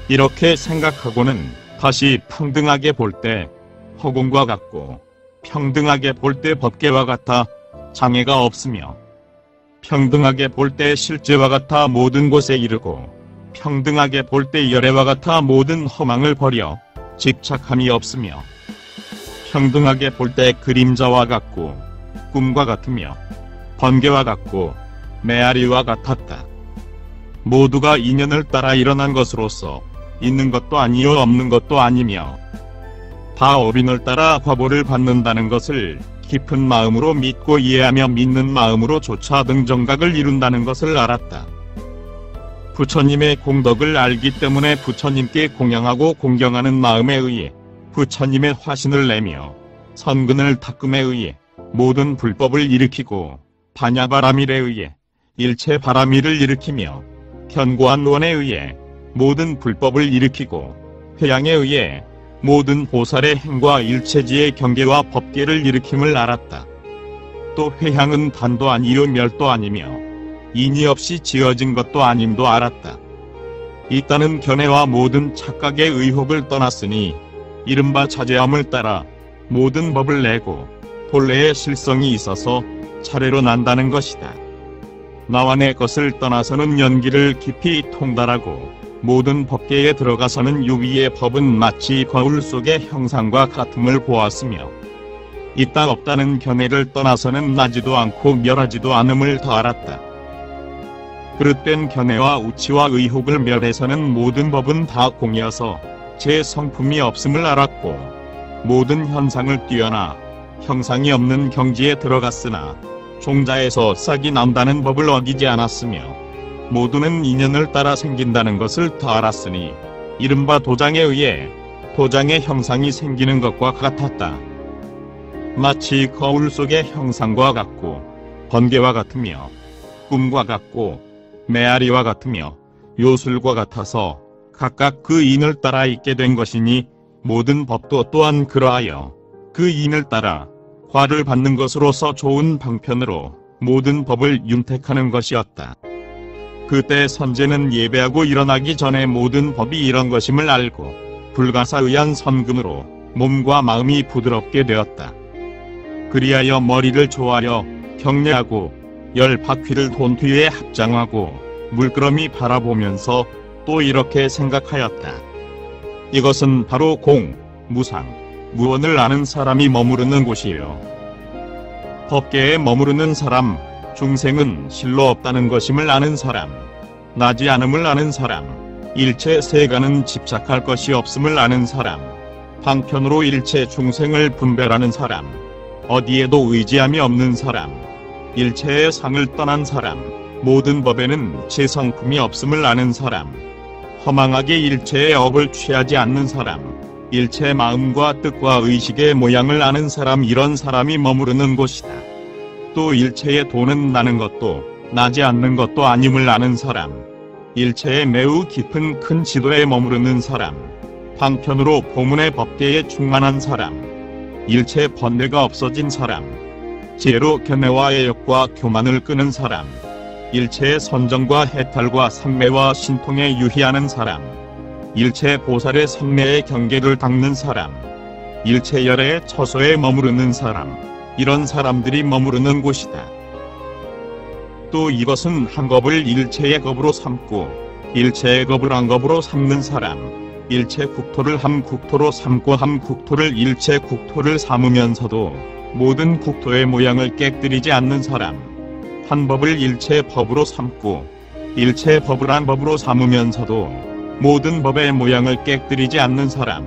이렇게 생각하고는 다시 평등하게 볼 때 허공과 같고 평등하게 볼 때 법계와 같아 장애가 없으며 평등하게 볼 때 실제와 같아 모든 곳에 이르고 평등하게 볼 때 열애와 같아 모든 허망을 버려 집착함이 없으며 평등하게 볼 때 그림자와 같고 꿈과 같으며 번개와 같고 메아리와 같았다. 모두가 인연을 따라 일어난 것으로서 있는 것도 아니요 없는 것도 아니며 다 어린을 따라 과보를 받는다는 것을 깊은 마음으로 믿고 이해하며 믿는 마음으로 조차 등정각을 이룬다는 것을 알았다. 부처님의 공덕을 알기 때문에 부처님께 공양하고 공경하는 마음에 의해 부처님의 화신을 내며 선근을 닦음에 의해 모든 불법을 일으키고 반야바라밀에 의해 일체 바라밀을 일으키며 견고한 원에 의해 모든 불법을 일으키고 회양에 의해 모든 보살의 행과 일체지의 경계와 법계를 일으킴을 알았다. 또 회향은 단도 아니요 멸도 아니며 인이 없이 지어진 것도 아님도 알았다. 이따는 견해와 모든 착각의 의혹을 떠났으니 이른바 자제함을 따라 모든 법을 내고 본래의 실성이 있어서 차례로 난다는 것이다. 나와 내 것을 떠나서는 연기를 깊이 통달하고 모든 법계에 들어가서는 유비의 법은 마치 거울 속의 형상과 같음을 보았으며 있다 없다는 견해를 떠나서는 나지도 않고 멸하지도 않음을 더 알았다. 그릇된 견해와 우치와 의혹을 멸해서는 모든 법은 다 공이어서 제 성품이 없음을 알았고 모든 현상을 뛰어나 형상이 없는 경지에 들어갔으나 종자에서 싹이 난다는 법을 어기지 않았으며 모두는 인연을 따라 생긴다는 것을 더 알았으니 이른바 도장에 의해 도장의 형상이 생기는 것과 같았다. 마치 거울 속의 형상과 같고 번개와 같으며 꿈과 같고 메아리와 같으며 요술과 같아서 각각 그 인을 따라 있게 된 것이니 모든 법도 또한 그러하여 그 인을 따라 화를 받는 것으로서 좋은 방편으로 모든 법을 윤택하는 것이었다. 그때 선제는 예배하고 일어나기 전에 모든 법이 이런 것임을 알고 불가사의한 선근으로 몸과 마음이 부드럽게 되었다. 그리하여 머리를 조아려 경례하고 열 바퀴를 돈뒤에 합장하고 물끄러미 바라보면서 또 이렇게 생각하였다. 이것은 바로 공, 무상, 무원을 아는 사람이 머무르는 곳이요. 법계에 머무르는 사람, 중생은 실로 없다는 것임을 아는 사람, 나지 않음을 아는 사람, 일체 세간은 집착할 것이 없음을 아는 사람, 방편으로 일체 중생을 분별하는 사람, 어디에도 의지함이 없는 사람, 일체의 상을 떠난 사람, 모든 법에는 제 성품이 없음을 아는 사람, 허망하게 일체의 업을 취하지 않는 사람, 일체 마음과 뜻과 의식의 모양을 아는 사람, 이런 사람이 머무르는 곳이다. 또 일체의 도는 나는 것도 나지 않는 것도 아님을 아는 사람, 일체의 매우 깊은 큰 지도에 머무르는 사람, 방편으로 보문의 법계에 충만한 사람, 일체 번뇌가 없어진 사람, 지혜로 견해와 애욕과 교만을 끄는 사람, 일체의 선정과 해탈과 삼매와 신통에 유희하는 사람, 일체 보살의 성례의 경계를 닦는 사람, 일체 열애의 처소에 머무르는 사람, 이런 사람들이 머무르는 곳이다. 또 이것은 한 겁을 일체의 겁으로 삼고 일체의 겁을 한 겁으로 삼는 사람, 일체 국토를 한 국토로 삼고 한 국토를 일체 국토를 삼으면서도 모든 국토의 모양을 깨뜨리지 않는 사람, 한 법을 일체 법으로 삼고 일체 법을 한 법으로 삼으면서도 모든 법의 모양을 깨뜨리지 않는 사람,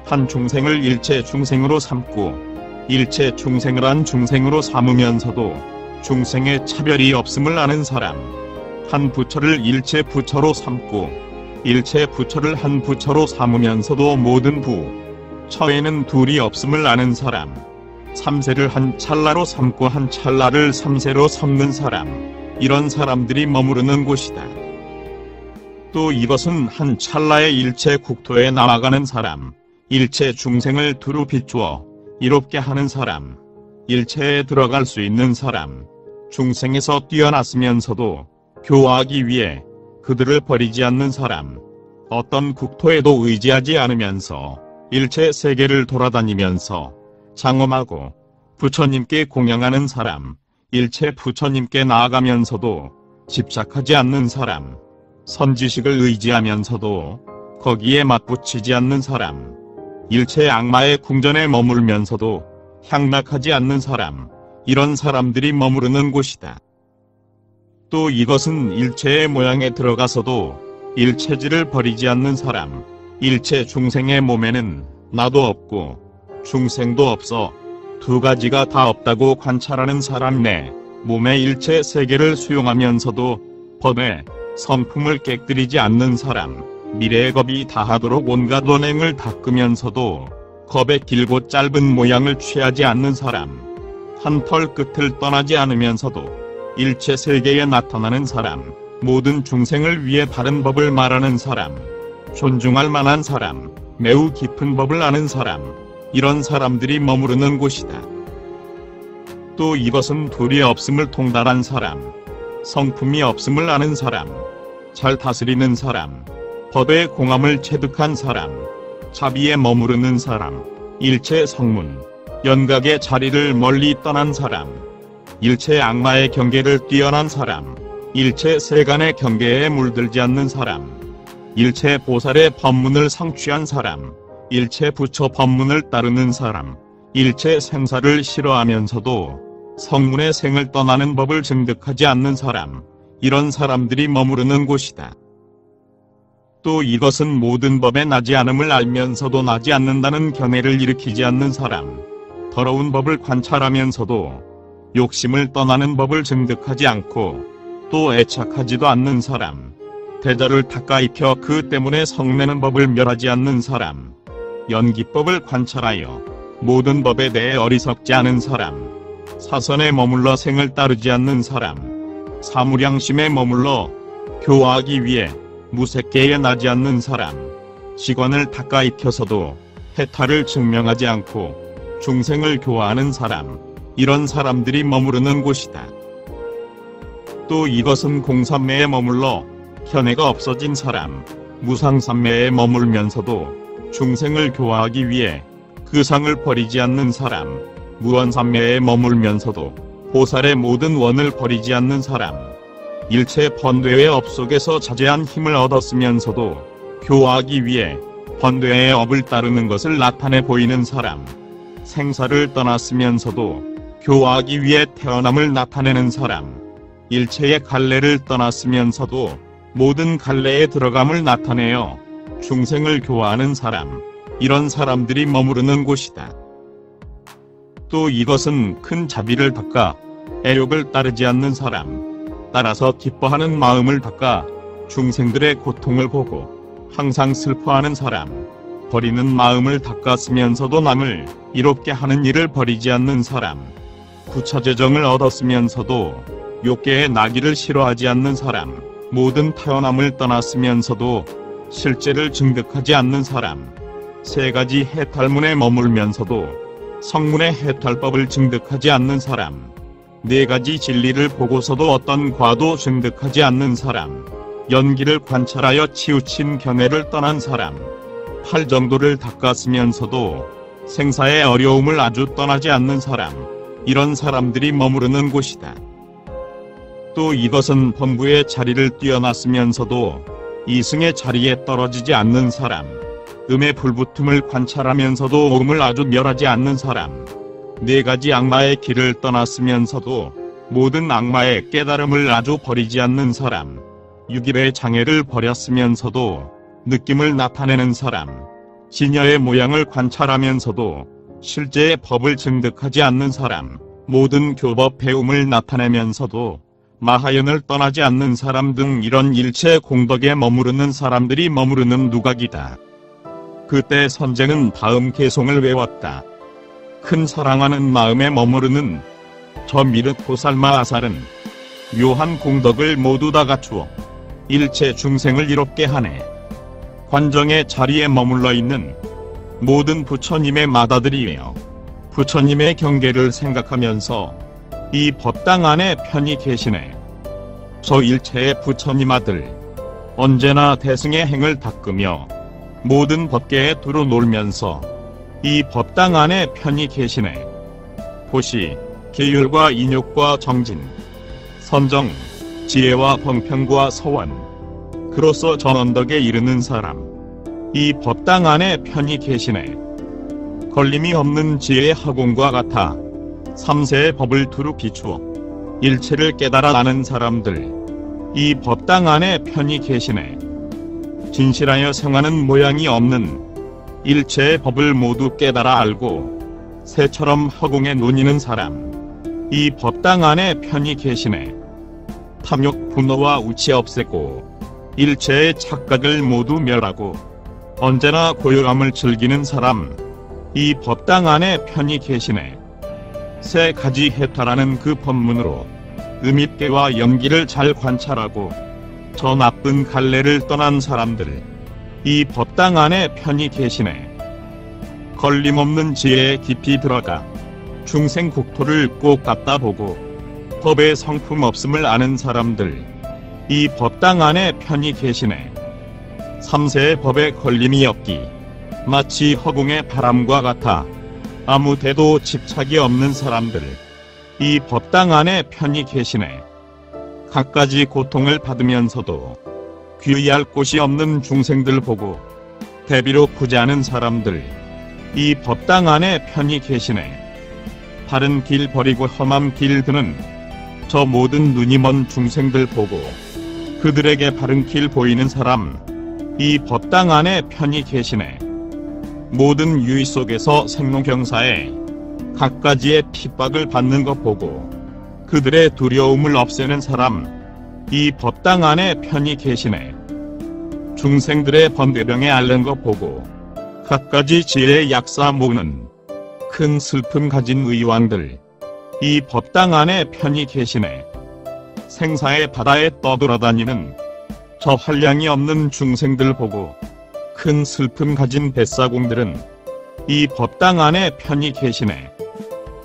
한 중생을 일체 중생으로 삼고 일체 중생을 한 중생으로 삼으면서도 중생의 차별이 없음을 아는 사람, 한 부처를 일체 부처로 삼고 일체 부처를 한 부처로 삼으면서도 모든 부처에는 둘이 없음을 아는 사람, 삼세를 한 찰나로 삼고 한 찰나를 삼세로 삼는 사람, 이런 사람들이 머무르는 곳이다. 또 이것은 한 찰나의 일체 국토에 나아가는 사람, 일체 중생을 두루 비추어 이롭게 하는 사람, 일체에 들어갈 수 있는 사람, 중생에서 뛰어났으면서도 교화하기 위해 그들을 버리지 않는 사람, 어떤 국토에도 의지하지 않으면서 일체 세계를 돌아다니면서 장엄하고 부처님께 공양하는 사람, 일체 부처님께 나아가면서도 집착하지 않는 사람, 선지식을 의지하면서도 거기에 맞붙이지 않는 사람, 일체 악마의 궁전에 머물면서도 향락하지 않는 사람, 이런 사람들이 머무르는 곳이다. 또 이것은 일체의 모양에 들어가서도 일체질을 버리지 않는 사람, 일체 중생의 몸에는 나도 없고 중생도 없어 두 가지가 다 없다고 관찰하는 사람, 내 몸의 일체 세계를 수용하면서도 법의 성품을 깨뜨리지 않는 사람, 미래의 겁이 다하도록 온갖 언행을 닦으면서도 겁의 길고 짧은 모양을 취하지 않는 사람, 한 털 끝을 떠나지 않으면서도 일체 세계에 나타나는 사람, 모든 중생을 위해 바른 법을 말하는 사람, 존중할 만한 사람, 매우 깊은 법을 아는 사람, 이런 사람들이 머무르는 곳이다. 또 이것은 둘이 없음을 통달한 사람, 성품이 없음을 아는 사람, 잘 다스리는 사람, 법의 공함을 체득한 사람, 자비에 머무르는 사람, 일체 성문, 연각의 자리를 멀리 떠난 사람, 일체 악마의 경계를 뛰어난 사람, 일체 세간의 경계에 물들지 않는 사람, 일체 보살의 법문을 상취한 사람, 일체 부처 법문을 따르는 사람, 일체 생사를 싫어하면서도 성문의 생을 떠나는 법을 증득하지 않는 사람, 이런 사람들이 머무르는 곳이다. 또 이것은 모든 법에 나지 않음을 알면서도 나지 않는다는 견해를 일으키지 않는 사람, 더러운 법을 관찰하면서도 욕심을 떠나는 법을 증득하지 않고 또 애착하지도 않는 사람, 대자를 닦아 입혀 그 때문에 성내는 법을 멸하지 않는 사람, 연기법을 관찰하여 모든 법에 대해 어리석지 않은 사람, 사선에 머물러 생을 따르지 않는 사람, 사무량심에 머물러 교화하기 위해 무색계에 나지 않는 사람, 직관을 닦아 입혀서도 해탈을 증명하지 않고 중생을 교화하는 사람, 이런 사람들이 머무르는 곳이다. 또 이것은 공산매에 머물러 견해가 없어진 사람, 무상산매에 머물면서도 중생을 교화하기 위해 그 상을 버리지 않는 사람, 무원산매에 머물면서도 보살의 모든 원을 버리지 않는 사람, 일체 번뇌의 업 속에서 자제한 힘을 얻었으면서도 교화하기 위해 번뇌의 업을 따르는 것을 나타내 보이는 사람, 생사를 떠났으면서도 교화하기 위해 태어남을 나타내는 사람, 일체의 갈래를 떠났으면서도 모든 갈래에 들어감을 나타내어 중생을 교화하는 사람, 이런 사람들이 머무르는 곳이다. 또 이것은 큰 자비를 닦아 애욕을 따르지 않는 사람, 따라서 기뻐하는 마음을 닦아 중생들의 고통을 보고 항상 슬퍼하는 사람, 버리는 마음을 닦았으면서도 남을 이롭게 하는 일을 버리지 않는 사람, 구차재정을 얻었으면서도 욕계의 나기를 싫어하지 않는 사람, 모든 태어남을 떠났으면서도 실제를 증득하지 않는 사람, 세 가지 해탈문에 머물면서도 성문의 해탈법을 증득하지 않는 사람, 네 가지 진리를 보고서도 어떤 과도 증득하지 않는 사람, 연기를 관찰하여 치우친 견해를 떠난 사람, 팔 정도를 닦았으면서도 생사의 어려움을 아주 떠나지 않는 사람, 이런 사람들이 머무르는 곳이다. 또 이것은 범부의 자리를 뛰어났으면서도 이승의 자리에 떨어지지 않는 사람, 음의 불붙음을 관찰하면서도 오음을 아주 멸하지 않는 사람, 네 가지 악마의 길을 떠났으면서도 모든 악마의 깨달음을 아주 버리지 않는 사람, 6일의 장애를 버렸으면서도 느낌을 나타내는 사람, 진여의 모양을 관찰하면서도 실제의 법을 증득하지 않는 사람, 모든 교법 배움을 나타내면서도 마하연을 떠나지 않는 사람 등 이런 일체 공덕에 머무르는 사람들이 머무르는 누각이다. 그때 선쟁은 다음 개송을 외웠다. 큰 사랑하는 마음에 머무르는 저 미륵 보살마 아살은 묘한 공덕을 모두 다 갖추어 일체 중생을 이롭게 하네. 관정의 자리에 머물러 있는 모든 부처님의 맏아들이며 부처님의 경계를 생각하면서 이 법당 안에 편히 계시네. 저 일체의 부처님 아들 언제나 대승의 행을 닦으며 모든 법계에 두루 놀면서 이 법당 안에 편히 계시네. 보시, 계율과 인욕과 정진, 선정, 지혜와 번평과 서원, 그로써 전언덕에 이르는 사람, 이 법당 안에 편히 계시네. 걸림이 없는 지혜의 화공과 같아 삼세의 법을 두루 비추어 일체를 깨달아 아는 사람들, 이 법당 안에 편히 계시네. 진실하여 성하는 모양이 없는 일체의 법을 모두 깨달아 알고 새처럼 허공에 논이는 사람, 이 법당 안에 편히 계시네. 탐욕 분노와 우치 없애고 일체의 착각을 모두 멸하고 언제나 고요함을 즐기는 사람, 이 법당 안에 편히 계시네. 세 가지 해탈하는 그 법문으로 음입계와 연기를 잘 관찰하고 저 나쁜 갈래를 떠난 사람들, 이 법당 안에 편히 계시네. 걸림없는 지혜에 깊이 들어가 중생 국토를 꼭 갖다 보고 법의 성품 없음을 아는 사람들, 이 법당 안에 편히 계시네. 삼세의 법에 걸림이 없기 마치 허공의 바람과 같아 아무 데도 집착이 없는 사람들, 이 법당 안에 편히 계시네. 갖가지 고통을 받으면서도 귀의할 곳이 없는 중생들 보고 대비로 구제하는 사람들, 이 법당 안에 편히 계시네. 바른 길 버리고 험한 길 드는 저 모든 눈이 먼 중생들 보고 그들에게 바른 길 보이는 사람, 이 법당 안에 편히 계시네. 모든 유의 속에서 생로경사에 갖가지의 핍박을 받는 것 보고 그들의 두려움을 없애는 사람, 이 법당 안에 편히 계시네. 중생들의 번뇌병에 앓는 것 보고 갖가지 지혜의 약사 모는 큰 슬픔 가진 의왕들, 이 법당 안에 편히 계시네. 생사의 바다에 떠돌아다니는 저 한량이 없는 중생들 보고 큰 슬픔 가진 뱃사공들은 이 법당 안에 편히 계시네.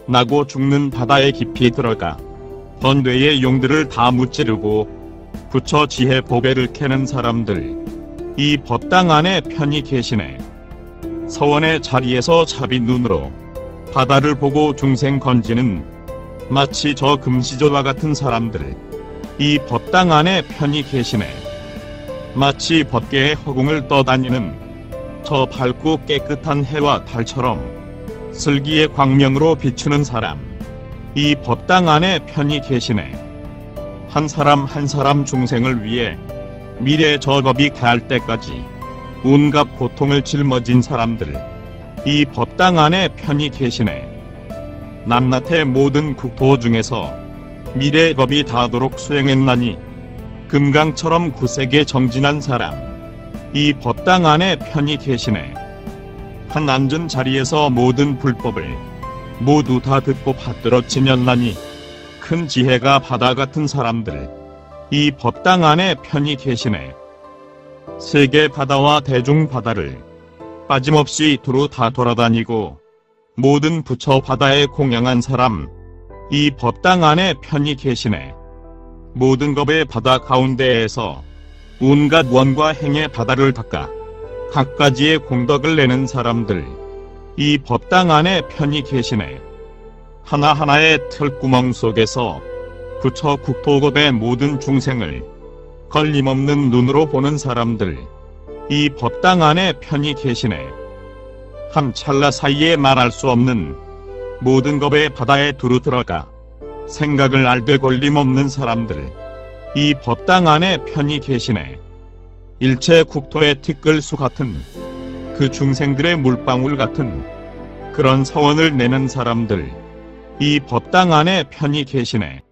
나고 죽는 바다에 깊이 들어가 번뇌의 용들을 다 무찌르고 부처 지혜 보배를 캐는 사람들, 이 법당 안에 편히 계시네. 서원의 자리에서 자비 눈으로 바다를 보고 중생 건지는 마치 저 금시조와 같은 사람들, 이 법당 안에 편히 계시네. 마치 법계의 허공을 떠다니는 저 밝고 깨끗한 해와 달처럼 슬기의 광명으로 비추는 사람, 이 법당 안에 편히 계시네. 한 사람 한 사람 중생을 위해 미래의 저 법이 가할 때까지 온갖 고통을 짊어진 사람들, 이 법당 안에 편히 계시네. 남나태 모든 국토 중에서 미래의 법이 닿도록 수행했나니 금강처럼 구색에 정진한 사람, 이 법당 안에 편히 계시네. 한 앉은 자리에서 모든 불법을 모두 다 듣고 받들어 지녔나니 큰 지혜가 바다 같은 사람들, 이 법당 안에 편히 계시네. 세계 바다와 대중 바다를 빠짐없이 두루 다 돌아다니고 모든 부처 바다에 공양한 사람, 이 법당 안에 편히 계시네. 모든 법의 바다 가운데에서 온갖 원과 행의 바다를 닦아 갖가지의 공덕을 내는 사람들, 이 법당 안에 편히 계시네. 하나하나의 틀구멍 속에서 부처 국토고대 모든 중생을 걸림없는 눈으로 보는 사람들, 이 법당 안에 편히 계시네. 한 찰나 사이에 말할 수 없는 모든 법의 바다에 두루 들어가 생각을 알되 걸림없는 사람들, 이 법당 안에 편히 계시네. 일체 국토의 티끌수 같은 그 중생들의 물방울 같은 그런 서원을 내는 사람들, 이 법당 안에 편히 계시네.